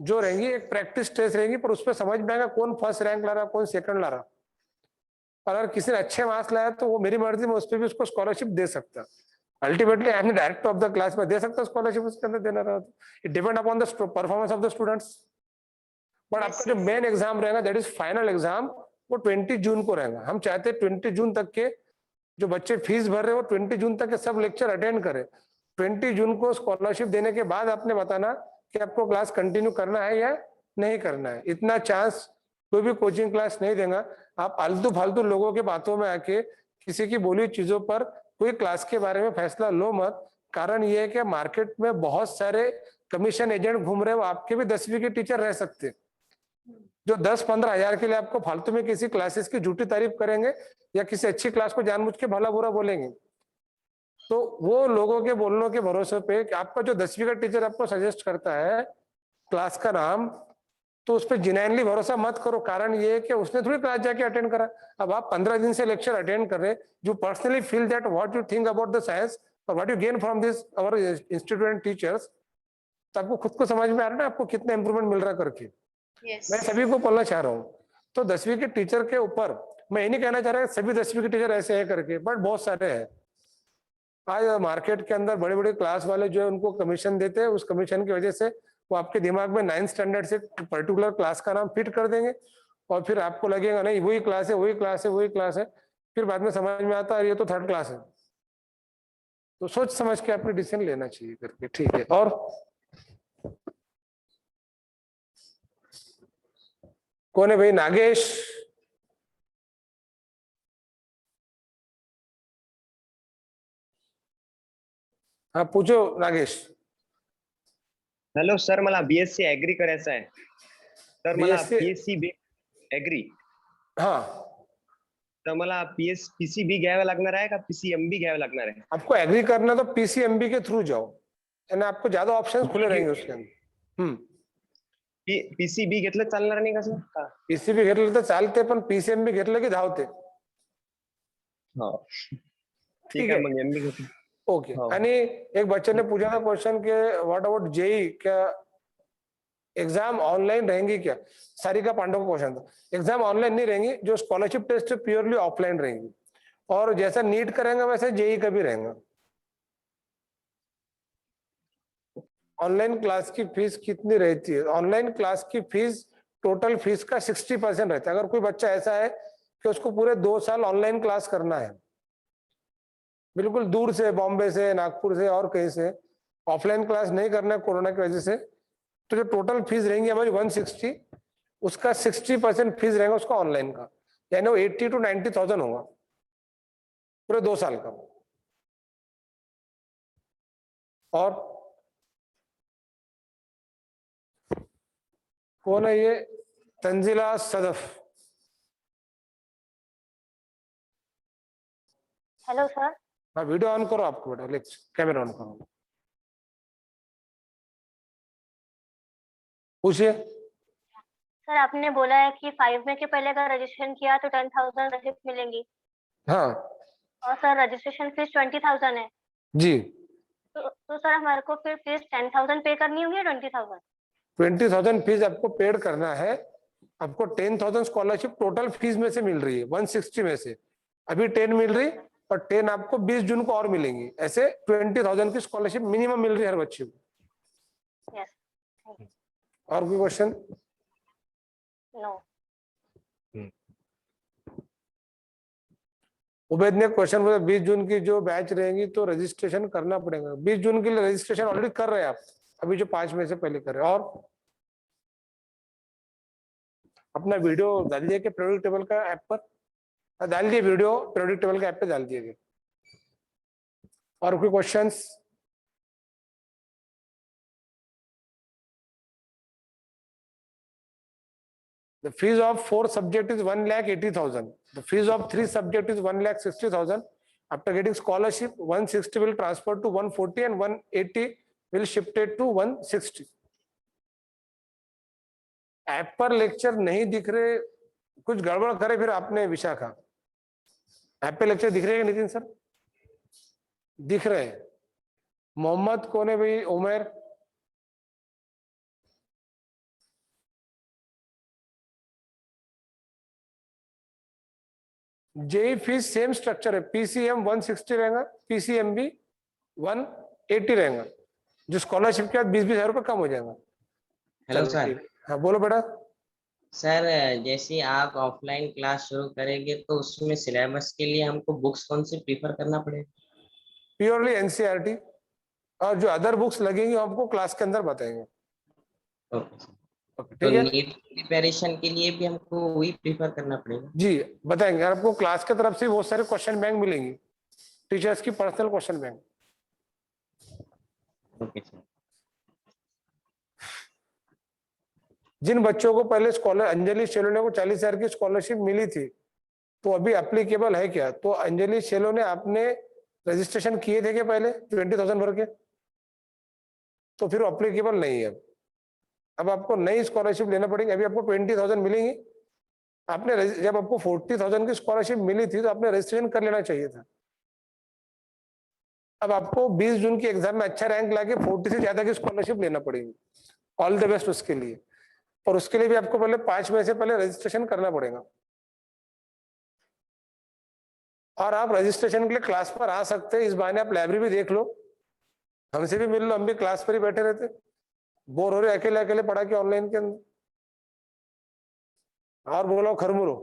जो रहेंगी एक प्रैक्टिस टेस्ट रहेंगी, पर उस पर समझ में आएगा कौन फर्स्ट रैंक ला रहा कौन सेकंड ला रहा। अगर किसी ने अच्छे मार्क्स लाया तो वो मेरी मर्जी में उस पर भी उसको स्कॉलरशिप दे सकता। Ultimately I am director of the class में दे सकता स्कॉलरशिप, उसके अंदर देना रहा। It depend upon the performance of the students. But आपका जो मेन एग्जाम रहेगा दैट इज फाइनल एग्जाम, वो 20 जून को रहेगा। हम चाहते हैं 20 जून तक के जो बच्चे फीस भर रहे हैं वो 20 जून तक के सब लेक्चर अटेंड करें। 20 जून को स्कॉलरशिप देने के बाद आपने बताना कि आपको क्लास कंटिन्यू करना है या नहीं करना है। इतना चांस कोई भी कोचिंग क्लास नहीं देगा। आप आलतू फालतू लोगों के बातों में आके किसी की बोली चीजों पर कोई क्लास के बारे में फैसला लो मत। कारण ये है कि मार्केट में बहुत सारे कमीशन एजेंट घूम रहे हैं, वो आपके भी 10वीं के टीचर रह सकते हैं, जो 10-15 हजार के लिए आपको फालतू में किसी क्लासेस की झूठी तारीफ करेंगे या किसी अच्छी क्लास को जानबूझ के भला बुरा बोलेंगे। तो वो लोगों के बोलने के भरोसे पे कि आपका जो 10वीं का टीचर आपको सजेस्ट करता है क्लास का नाम, तो उस पर जिनैनली भरोसा मत करो। कारण ये है कि उसने थोड़ी क्लास जाके अटेंड करा। अब आप 15 दिन से लेक्चर अटेंड कर रहे, you personally feel that what you think about the science और what you gain from this our institute and teachers, तो आपको खुद को समझ में आ रहा है ना आपको कितना इंप्रूवमेंट मिल रहा करके। मैं सभी को बोलना चाह रहा हूँ। तो 10वीं के टीचर के ऊपर मैं ये नहीं कहना चाह रहा सभी 10वीं के टीचर ऐसे है करके, बट बहुत सारे हैं। आज मार्केट के अंदर बड़े बड़े क्लास वाले जो है उनको कमीशन देते हैं, उस कमीशन की वजह से वो आपके दिमाग में 9th स्टैंडर्ड से पर्टिकुलर क्लास का नाम फिट कर देंगे और फिर आपको लगेगा नहीं वही क्लास है वही क्लास है वही क्लास है। फिर बाद में समझ में आता है ये तो 3rd क्लास है। तो सोच समझ के आपको डिसीजन लेना चाहिए करके, ठीक है। और कौन है भाई? नागेश। हाँ पूछो नागेश। हॅलो सर, मला बीएससी ऍग्री करायचं आहे. तर मला BSc पीएससी ऍग्री, हाँ तर मला पीसीबी घ्यावं लागणार आहे का पीसीएमबी घ्यावं लागणार आहे? आपको एग्री करना तो पीसीएमबी के थ्रू जाओ, यानी आपको ज्यादा ऑप्शंस खुले रहेंगे उसके अंदर। पीसीबी घेतलं चालणार नाही का सर? का? पीसीबी घेतलं तर चालते, पण पीसीएमबी घेतलं की धावते। हो ठीक आहे, मग एमबी घेतो। ओके। आणि एक बच्चे ने पूछा था क्वेश्चन के व्हाट अबाउट जेई, क्या एग्जाम ऑनलाइन रहेंगी क्या? सारिका पांडव का क्वेश्चन था। एग्जाम ऑनलाइन नहीं रहेंगी, जो स्कॉलरशिप टेस्ट प्योरली ऑफलाइन रहेंगी और जैसा नीट करेंगे वैसे जेई का भी रहेगा। ऑनलाइन क्लास की फीस कितनी रहती है? ऑनलाइन क्लास की फीस टोटल फीस का 60% रहता है। अगर कोई बच्चा ऐसा है कि उसको पूरे 2 साल ऑनलाइन क्लास करना है, बिल्कुल दूर से, बॉम्बे से, नागपुर से और कहीं से ऑफलाइन क्लास नहीं करना है कोरोना की वजह से, तो जो टोटल फीस रहेंगी हमारी 160, उसका 60% फीस रहेगा उसका ऑनलाइन का, यानी वो 80 to 90,000 होगा पूरे 2 साल का। और कौन है ये? तंजिला सदफ। Hello sir. हाँ, वीडियो ऑन करो आपको बेटा, कैमरा ऑन करो, पूछिए। सर आपने बोला है कि 5 में के पहले अगर रजिस्ट्रेशन किया तो 10,000 रिसिप्ट मिलेंगी। हाँ और सर रजिस्ट्रेशन फीस 20,000 है। जी, तो सर हमारे को फिर फीस 10,000 पे करनी होगी या 20,000? 20,000 फीस आपको पेड करना है। आपको 10,000 स्कॉलरशिप टोटल फीस में से मिल रही है, 160 में से अभी 10 मिल रही, और 10 आपको 20 जून को और मिलेंगी। ऐसे 20,000 की स्कॉलरशिप मिनिमम मिल रही है हर बच्चे को। यस। और कोई क्वेश्चन? नो। उबैद ने क्वेश्चन बोला 20 जून की जो बैच रहेंगी तो रजिस्ट्रेशन करना पड़ेगा। 20 जून के लिए रजिस्ट्रेशन ऑलरेडी कर रहे हैं आप, अभी जो 5 में से पहले कर रहे हैं। और अपना वीडियो डाल दिए कि प्रोडक्ट टेबल का ऐप पर डाल दिए, वीडियो प्रोडक्ट टेबल का ऐप पे डाल दिए गए। और कोई questions? The fees of 4 subject is 1,80,000. The fees of 3 subject is 1,60,000. After getting scholarship, 160 will transfer to 140 and 180 will shifted to 160. App पर लेक्चर नहीं दिख रहे, कुछ गड़बड़ करे फिर आपने विशाखा। ऐप पे लेक्चर दिख रहे हैं नितिन सर? दिख रहे हैं। मोहम्मद कौन है भाई? Umar. JEE fees same structure है, पीसीएम 160 रहेगा, पीसीएम भी 180 रहेगा, जो स्कॉलरशिप के बाद 20-20 हजार रुपये कम हो जाएगा। Hello sir. हाँ बोलो बेटा। सर जैसे आप ऑफलाइन क्लास शुरू करेंगे तो उसमें सिलेबस के लिए हमको बुक्स कौन सी प्रीफर करना पड़ेगा? प्योरली एनसीईआरटी, और जो अदर बुक्स लगेंगी आपको क्लास के अंदर बताएंगे। Okay sir. तो ठीक है नीट प्रिपरेशन के लिए भी हमको वही प्रीफर करना पड़ेगा? जी, बताएंगे। आपको क्लास की तरफ से बहुत सारे क्वेश्चन बैंक मिलेंगी, टीचर्स की personal question bank. Okay sir. जिन बच्चों को पहले स्कॉलर अंजलि शेलोने को 40,000 की स्कॉलरशिप मिली थी, तो अभी एप्लीकेबल है क्या? तो अंजलि शेलोने आपने रजिस्ट्रेशन किए थे क्या पहले 20,000 भर के? तो फिर एप्लीकेबल नहीं है। अब आपको नई स्कॉलरशिप लेना पड़ेगी। अभी आपको 20,000 मिलेंगी। आपने जब आपको 40,000 की स्कॉलरशिप मिली थी तो आपने रजिस्ट्रेशन कर लेना चाहिए था। अब आपको 20 जून की एग्जाम में अच्छा रैंक लाके 40 से ज्यादा की स्कॉलरशिप लेना पड़ेगी। ऑल द बेस्ट उसके लिए। और उसके लिए भी आपको पहले 5 में से पहले रजिस्ट्रेशन करना पड़ेगा। और आप रजिस्ट्रेशन के लिए क्लास पर आ सकते हैं। इस बहाने आप लाइब्रेरी भी देख लो, हमसे भी मिल लो, हम भी क्लास पर ही बैठे रहते, बोर हो रहे अकेले अकेले पढ़ा के ऑनलाइन के अंदर। और बोलो खरमुरो।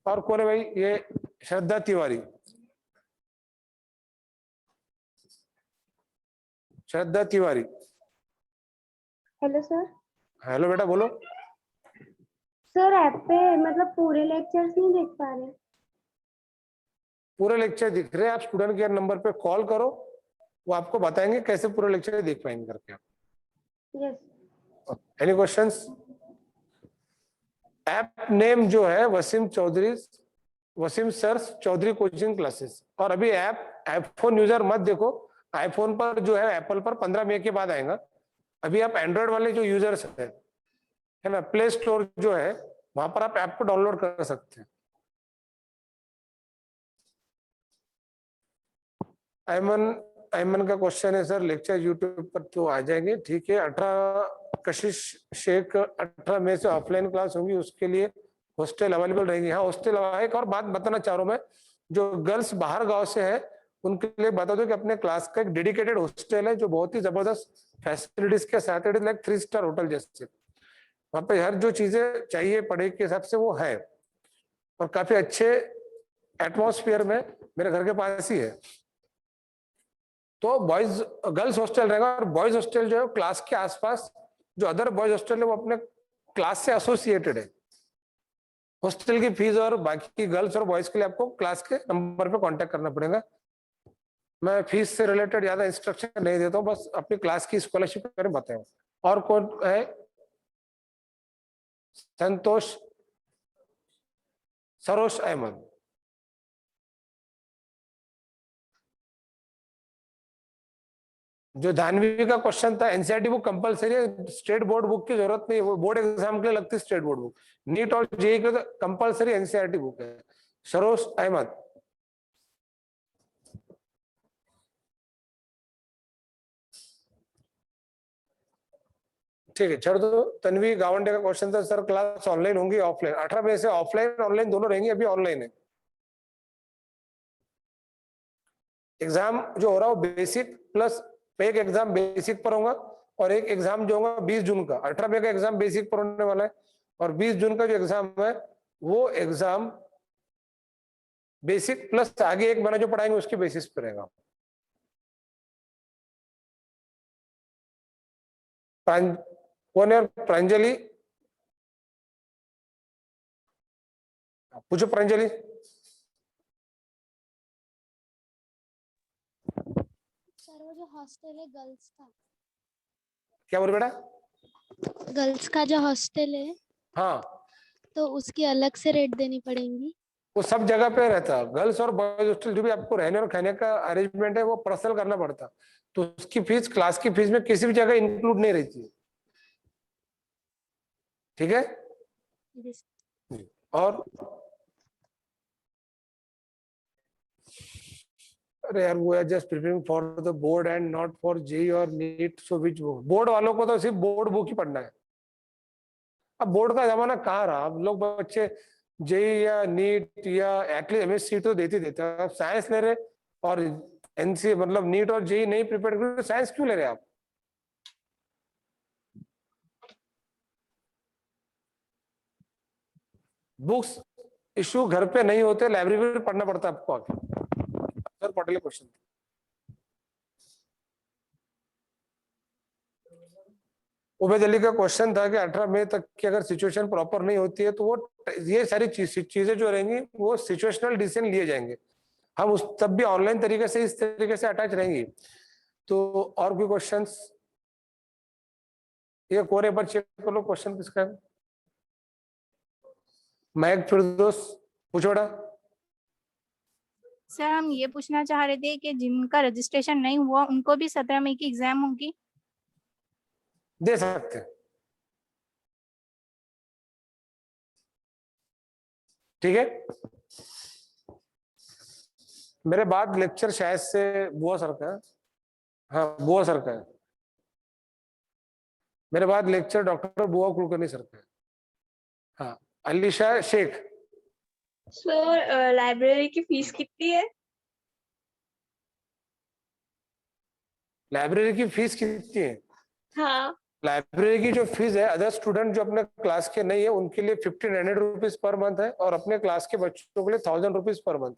और कौन है भाई? ये Shraddha Tiwari. Shraddha Tiwari. Hello sir. Hello बेटा बोलो। सर ऐप पे मतलब पूरे लेक्चर्स नहीं देख पा रहे। पूरे लेक्चर दिख रहे हैं, आप स्टूडेंट केयर नंबर पे कॉल करो, वो आपको बताएंगे कैसे पूरे लेक्चर देख पाएंगे करके। Yes. Any questions? App name जो है Wasim Chaudhary, Wasim sir's Chaudhary coaching classes. और अभी ऐप आईफोन यूजर मत देखो, आईफोन पर जो है एप्पल पर 15 मई के बाद आएगा। अभी आप एंड्रॉइड वाले जो यूजर्स है ना, प्ले स्टोर जो है वहां पर आप ऐप को डाउनलोड कर सकते हैं। ऐमन का क्वेश्चन है सर लेक्चर यूट्यूब पर तो आ जाएंगे, ठीक है। 18 कशिश शेख 18 मई से ऑफलाइन क्लास होगी, उसके लिए हॉस्टल अवेलेबल रहेगी। हाँ हॉस्टल है। एक और बात बताना चाह रहा हूँ मैं, जो गर्ल्स बाहर गांव से है उनके लिए बता दो कि अपने क्लास का एक डेडिकेटेड हॉस्टल है जो बहुत ही जबरदस्त फैसिलिटीज के साथ, it is like 3 star hotel जैसे। वहां पे हर जो चीजें चाहिए पढ़ाई के हिसाब से वो है, और काफी अच्छे एटमॉस्फेयर में, मेरे घर के पास ही है। तो बॉयज गर्ल्स हॉस्टल रहेगा, और बॉयज हॉस्टल जो है क्लास के आसपास जो अदर बॉयज हॉस्टल है वो अपने क्लास से एसोसिएटेड है। हॉस्टल की फीस और बाकी गर्ल्स और बॉयज के लिए आपको क्लास के नंबर पे कांटेक्ट करना पड़ेगा। मैं फीस से रिलेटेड ज्यादा इंस्ट्रक्शन नहीं देता हूँ, बस अपनी क्लास की स्कॉलरशिप के बारे में बताऊँ। और कौन है? संतोष, सरोज अहमद। जो धानवी का क्वेश्चन था, एनसीईआरटी बुक कंपलसरी है, स्टेट बोर्ड बुक की जरूरत नहीं है, वो बोर्ड एग्जाम के लिए लगती है स्टेट बोर्ड बुक। नीट और जेईई के लिए कंपलसरी एनसीईआरटी बुक है। सरोज अहमद। ठीक है, छोड़ दो। तन्वी गावंडे का क्वेश्चन था, सर क्लास ऑनलाइन होंगी ऑफलाइन? 18 मई से ऑफलाइन ऑनलाइन दोनों रहेंगी, अभी ऑनलाइन है। एग्जाम जो हो रहा है वो बेसिक प्लस एक एग्जाम बेसिक पर होगा, और एक एग्जाम जो होगा 20 जून का। 18 मई का एग्जाम बेसिक पर होने वाला है, और 20 जून का जो एग्जाम है वो एग्जाम बेसिक प्लस आगे एक महीना जो पढ़ाएंगे उसके बेसिस पर रहेगा। कौन है? प्रांजलि, पूछो प्रांजलि। सर वो जो हॉस्टल है गर्ल्स का, क्या बोल बेटा? गर्ल्स का जो हॉस्टल है, हाँ, तो उसकी अलग से रेट देनी पड़ेगी? वो सब जगह पे रहता है। गर्ल्स और बॉयज हॉस्टल जो भी आपको रहने और खाने का अरेंजमेंट है वो पर्सनल करना पड़ता, तो उसकी फीस क्लास की फीस में किसी भी जगह इंक्लूड नहीं रहती है। ठीक है? और अरे यार वो just preparing for the board and not for JEE और NEET, so which book? Board वालों को तो सिर्फ बोर्ड बुक ही पढ़ना है। अब बोर्ड का जमाना कहाँ रहा? अब लोग बच्चे जेईई या नीट या एटलीस्ट एमएससी तो देते देते हैं। आप साइंस ले रहे और एनसी मतलब नीट और जेईई नहीं प्रिपेयर कर रहे, साइंस क्यों ले रहे आप? बुक्स इशू घर पे नहीं होते, लाइब्रेरी में पढ़ना पड़ता है आपको आके। सर पटेल क्वेश्चन, उबैद अली का क्वेश्चन था कि 18 मई तक की अगर सिचुएशन प्रॉपर नहीं होती है तो वो ये सारी चीजें जो रहेंगी वो सिचुएशनल डिसीजन लिए जाएंगे। हम उस तब भी ऑनलाइन तरीके से इस तरीके से अटैच रहेंगी। तो और कोई क्वेश्चंस? ये कोरे पर चेक कर लो क्वेश्चन किसका है। महक फिरदौस, पूछो बेटा। सर हम ये पूछना चाह रहे थे कि जिनका रजिस्ट्रेशन नहीं हुआ उनको भी 17 मई की एग्जाम होगी? दे सकते हैं, ठीक है। मेरे बाद लेक्चर शायद से बुआ सर का है, हाँ बुआ सर का है। मेरे बाद लेक्चर डॉक्टर बुआ कुलकर्णी सर का है। हाँ, अलीशा शेख। सर लाइब्रेरी की फीस कितनी है? लाइब्रेरी की फीस कितनी है? हाँ, लाइब्रेरी की जो फीस है, अदर स्टूडेंट जो अपने क्लास के नहीं है उनके लिए 1500 रुपीज पर मंथ है, और अपने क्लास के बच्चों के लिए 1000 रुपीज पर मंथ।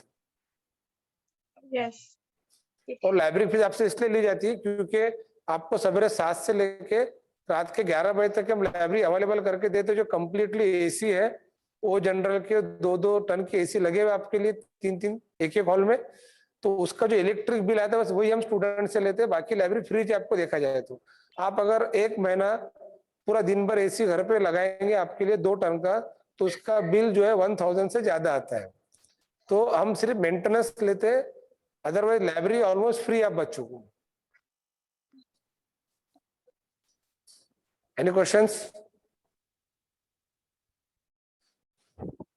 यस। और लाइब्रेरी फीस आपसे इसलिए ली जाती है क्योंकि आपको सवेरे 7 से लेके रात के 11 बजे तक हम लाइब्रेरी अवेलेबल करके देते हैं। जो कम्प्लीटली एसी है, वो जनरल के 2-2 टन के एसी लगे हुए आपके लिए 3-3 एक-एक हॉल में। तो उसका जो इलेक्ट्रिक बिल आता है बस वही हम स्टूडेंट से लेते हैं, बाकी लाइब्रेरी फ्री है आपको देखा जाए तो। आप अगर एक महीना पूरा दिन भर एसी घर पे लगाएंगे आपके लिए 2 टन का, तो उसका बिल जो है 1000 से ज्यादा आता है। तो हम सिर्फ मेंटेनेंस लेते हैं, अदरवाइज लाइब्रेरी ऑलमोस्ट फ्री आप बच्चों को। Any questions?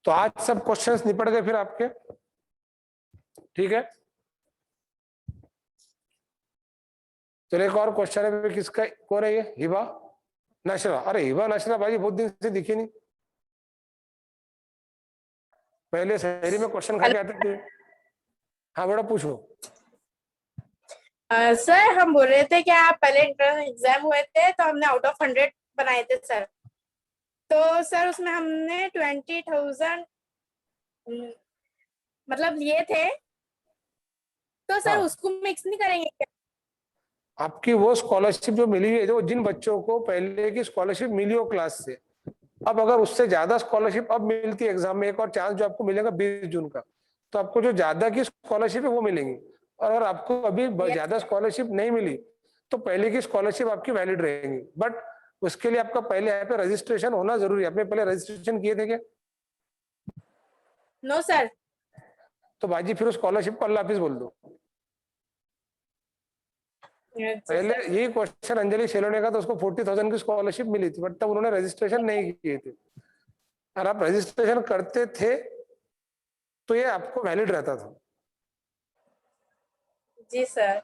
तो आज सब क्वेश्चंस निपट गए फिर आपके, ठीक है। चलो एक और क्वेश्चन है, किसका, कौन है ये? हिबा नशरा। अरे हिबा नशरा भाई बहुत दिन से दिखी नहीं, पहले शहरी में क्वेश्चन खा के आते थे। हाँ बेटा पूछो। सर हम बोल रहे थे कि आप पहले इंटरनल एग्जाम हुए थे तो हमने आउट ऑफ 100 बनाए थे सर। तो सर उसमें हमने 20,000 मतलब लिए थे, तो सर हाँ। उसको मिक्स नहीं करेंगे क्या? आपकी वो स्कॉलरशिप जो मिली हुई है, जो जिन बच्चों को पहले की स्कॉलरशिप मिली हो क्लास से, अब अगर उससे ज्यादा स्कॉलरशिप अब मिलती है एग्जाम में, एक और चांस जो आपको मिलेगा 20 जून का, तो आपको जो ज्यादा की स्कॉलरशिप है वो मिलेंगी। और अगर आपको अभी ज्यादा स्कॉलरशिप नहीं मिली तो पहले की स्कॉलरशिप आपकी वैलिड रहेगी। बट उसके लिए आपका पहले यहाँ पे रजिस्ट्रेशन होना जरूरी है। आपने पहले रजिस्ट्रेशन किए थे क्या? No sir. तो बाजी फिर उस स्कॉलरशिप को अल्लाह हाफिज बोल दो। पहले यही क्वेश्चन अंजलि शेलो ने का, तो उसको 40,000 की स्कॉलरशिप मिली थी, बट तब उन्होंने रजिस्ट्रेशन नहीं किए थे। अगर आप रजिस्ट्रेशन करते थे तो ये आपको वैलिड रहता था। जी सर।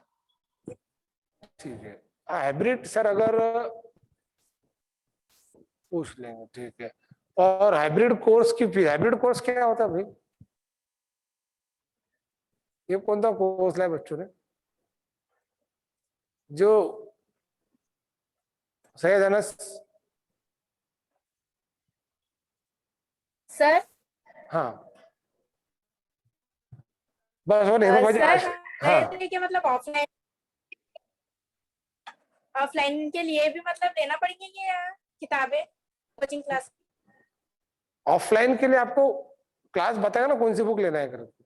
ठीक है। हाइब्रिड सर अगर पूछ लेंगे, ठीक है। और हाइब्रिड कोर्स की फीस, हाइब्रिड कोर्स क्या होता है भाई? ये कौन सा कोर्स लाए बच्चों ने? जो सैयद अनस सर। हाँ बस वो नहीं भाई। सर हाँ कि मतलब ऑफलाइन के लिए भी मतलब लेना पड़ेगी क्या किताबें कोचिंग क्लास? ऑफलाइन के लिए आपको क्लास बताएगा ना कौन सी बुक लेना है करके।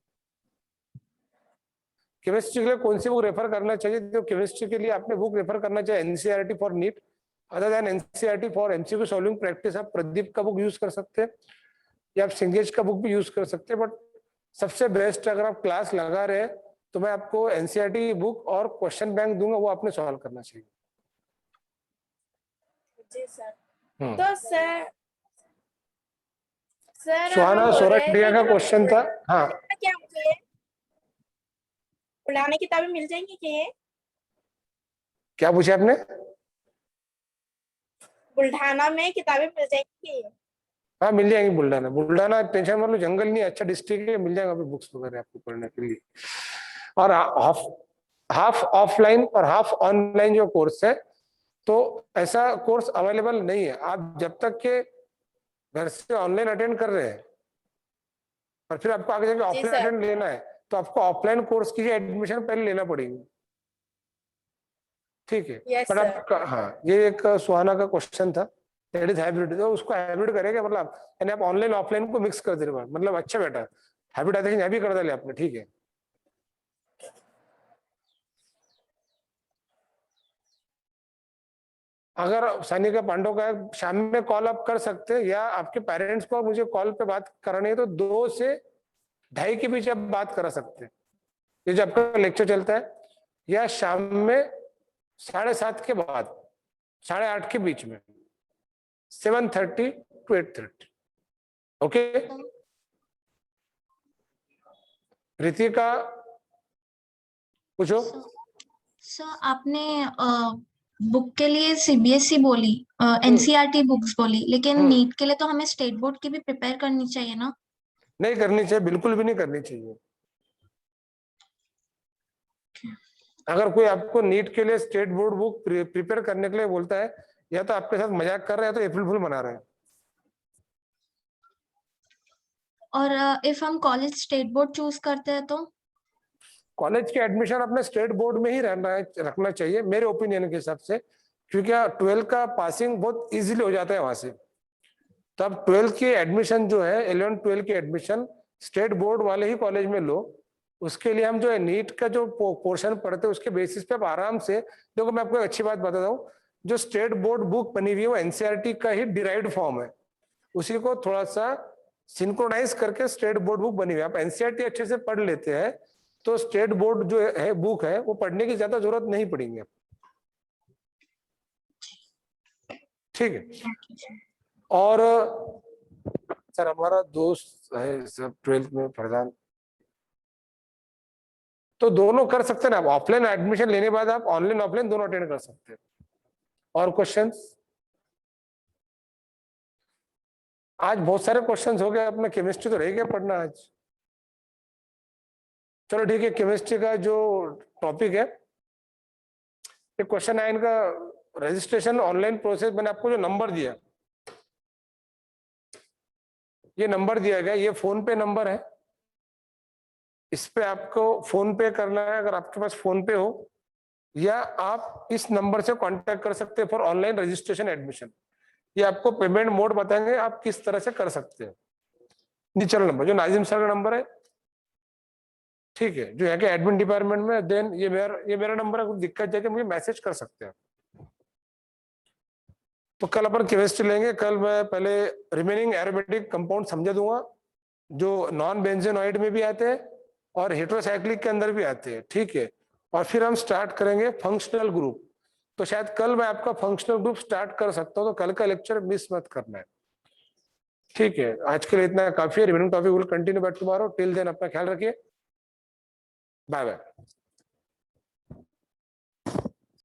केमिस्ट्री के लिए कौन सी बुक रेफर करना चाहिए, तो केमिस्ट्री के लिए आपने बुक रेफर करना चाहिए NCERT for NEET. Other than NCERT for MCQ solving practice आप प्रदीप का बुक यूज कर सकते हैं, या आप सिंगेज का बुक भी यूज कर सकते हैं। बट सबसे बेस्ट अगर आप क्लास लगा रहे हैं तो मैं आपको एनसीईआरटी बुक और क्वेश्चन बैंक दूंगा, वो आपने सॉल्व करना चाहिए। जी सर। तो सर सुहाना सोरठिया का क्वेश्चन था। हाँ क्या मुझे पुरानी किताबें मिल जाएंगी क्या? क्या पूछा आपने? बुल्ढाना में किताबें मिल जाएंगी? हाँ मिल जाएंगी। बुल्ढाना, बुल्ढाना टेंशन मतलब जंगल नहीं, अच्छा डिस्ट्रिक्ट है, मिल जाएगा बुक्स वगैरह आपको पढ़ने के लिए। और हाफ ऑफलाइन और हाफ ऑनलाइन जो कोर्स है, तो ऐसा कोर्स अवेलेबल नहीं है। आप जब तक के घर से ऑनलाइन अटेंड कर रहे हैं और फिर आपको आगे जाके ऑफलाइन अटेंड लेना है, तो आपको ऑफलाइन कोर्स की एडमिशन पहले लेना पड़ेगी। ठीक है। पर आप हाँ, ये एक सुहाना का क्वेश्चन था, दैट इज हाइब्रिड। तो उसको हाइब्रिड करेंगे मतलब यानी आप ऑनलाइन ऑफलाइन को मिक्स कर दे रहे, मतलब अच्छा बेटा हाइब्रिडाइजेशन यहाँ भी कर डाले आपने। ठीक है। अगर सानिका पांडव का शाम में कॉल आप कर सकते हैं, या आपके पेरेंट्स को मुझे कॉल पे बात करानी है तो 2 से 2:30 के बीच आप बात करा सकते हैं, ये जो आपका लेक्चर चलता है, या शाम में 7:30 के बाद 8:30 के बीच में 7:30 to 8:30। ओके। रितिका पूछो। सर आपने बुक के लिए सीबीएसई बोली, एनसीईआरटी बुक्स बोली, लेकिन नीट के लिए तो हमें स्टेट बोर्ड की भी प्रिपेयर करनी चाहिए ना? नहीं करनी चाहिए, बिल्कुल भी नहीं करनी चाहिए। अगर कोई आपको नीट के लिए स्टेट बोर्ड बुक प्रिपेयर करने के लिए बोलता है, या तो आपके साथ मजाक कर रहा है, तो अप्रैल फूल मना रहा है। और इफ हम कॉलेज स्टेट बोर्ड चूज करते हैं तो? कॉलेज के एडमिशन अपने स्टेट बोर्ड में ही रखना चाहिए मेरे ओपिनियन के हिसाब से, क्योंकि 12 का पासिंग बहुत इजीली हो जाता है वहां से। तो अब 12 की एडमिशन जो है, 11-12 की एडमिशन स्टेट बोर्ड वाले ही कॉलेज में लो। उसके लिए हम जो है नीट का जो पोर्शन पढ़ते हैं उसके बेसिस पे आप आराम से देखो। मैं आपको एक अच्छी बात बताता हूँ, जो स्टेट बोर्ड बुक बनी हुई है वो एनसीईआरटी का ही डिराइव्ड फॉर्म है, उसी को थोड़ा सा सिंक्रोनाइज करके स्टेट बोर्ड बुक बनी हुई है। आप एनसीईआरटी अच्छे से पढ़ लेते हैं तो स्टेट बोर्ड जो है बुक है वो पढ़ने की ज्यादा जरूरत नहीं पड़ेगी। ठीक है। और सर हमारा दोस्त है सब 12th में फरजान, तो दोनों कर सकते हैं ना। आप ऑफलाइन एडमिशन लेने के बाद आप ऑनलाइन ऑफलाइन दोनों अटेंड कर सकते हैं। और क्वेश्चंस? आज बहुत सारे क्वेश्चंस हो गए, अपना केमिस्ट्री तो रह गया पढ़ना आज। चलो ठीक है, केमिस्ट्री का जो टॉपिक है ये क्वेश्चन है इनका रजिस्ट्रेशन ऑनलाइन प्रोसेस। मैंने आपको जो नंबर दिया, ये नंबर दिया गया, ये फोन पे नंबर है, इस पे आपको फोन पे करना है अगर आपके पास फोन पे हो, या आप इस नंबर से कांटेक्ट कर सकते हैं फॉर ऑनलाइन रजिस्ट्रेशन एडमिशन। ये आपको पेमेंट मोड बताएंगे आप किस तरह से कर सकते हैं। नीचे नंबर जो नाजिम सर का नंबर है, ठीक है, जो यहाँ के एडमिन डिपार्टमेंट में, देन ये मेरा नंबर है, कुछ दिक्कत जाके मुझे मैसेज कर सकते हैं। तो कल अपन केमिस्ट्री लेंगे। कल मैं पहले रिमेनिंग एरोमेटिक कंपाउंड समझा दूंगा जो नॉन बेंजेनोइड में भी आते हैं और हेट्रोसाइक्लिक के अंदर भी आते हैं, ठीक है। और फिर हम स्टार्ट करेंगे फंक्शनल ग्रुप। तो शायद कल मैं आपका फंक्शनल ग्रुप स्टार्ट कर सकता हूँ, तो कल का लेक्चर मिस मत करना है, ठीक है। आज के लिए इतना काफी है। Remaining topic will continue by tomorrow. Till then अपना ख्याल रखिए। Bye bye.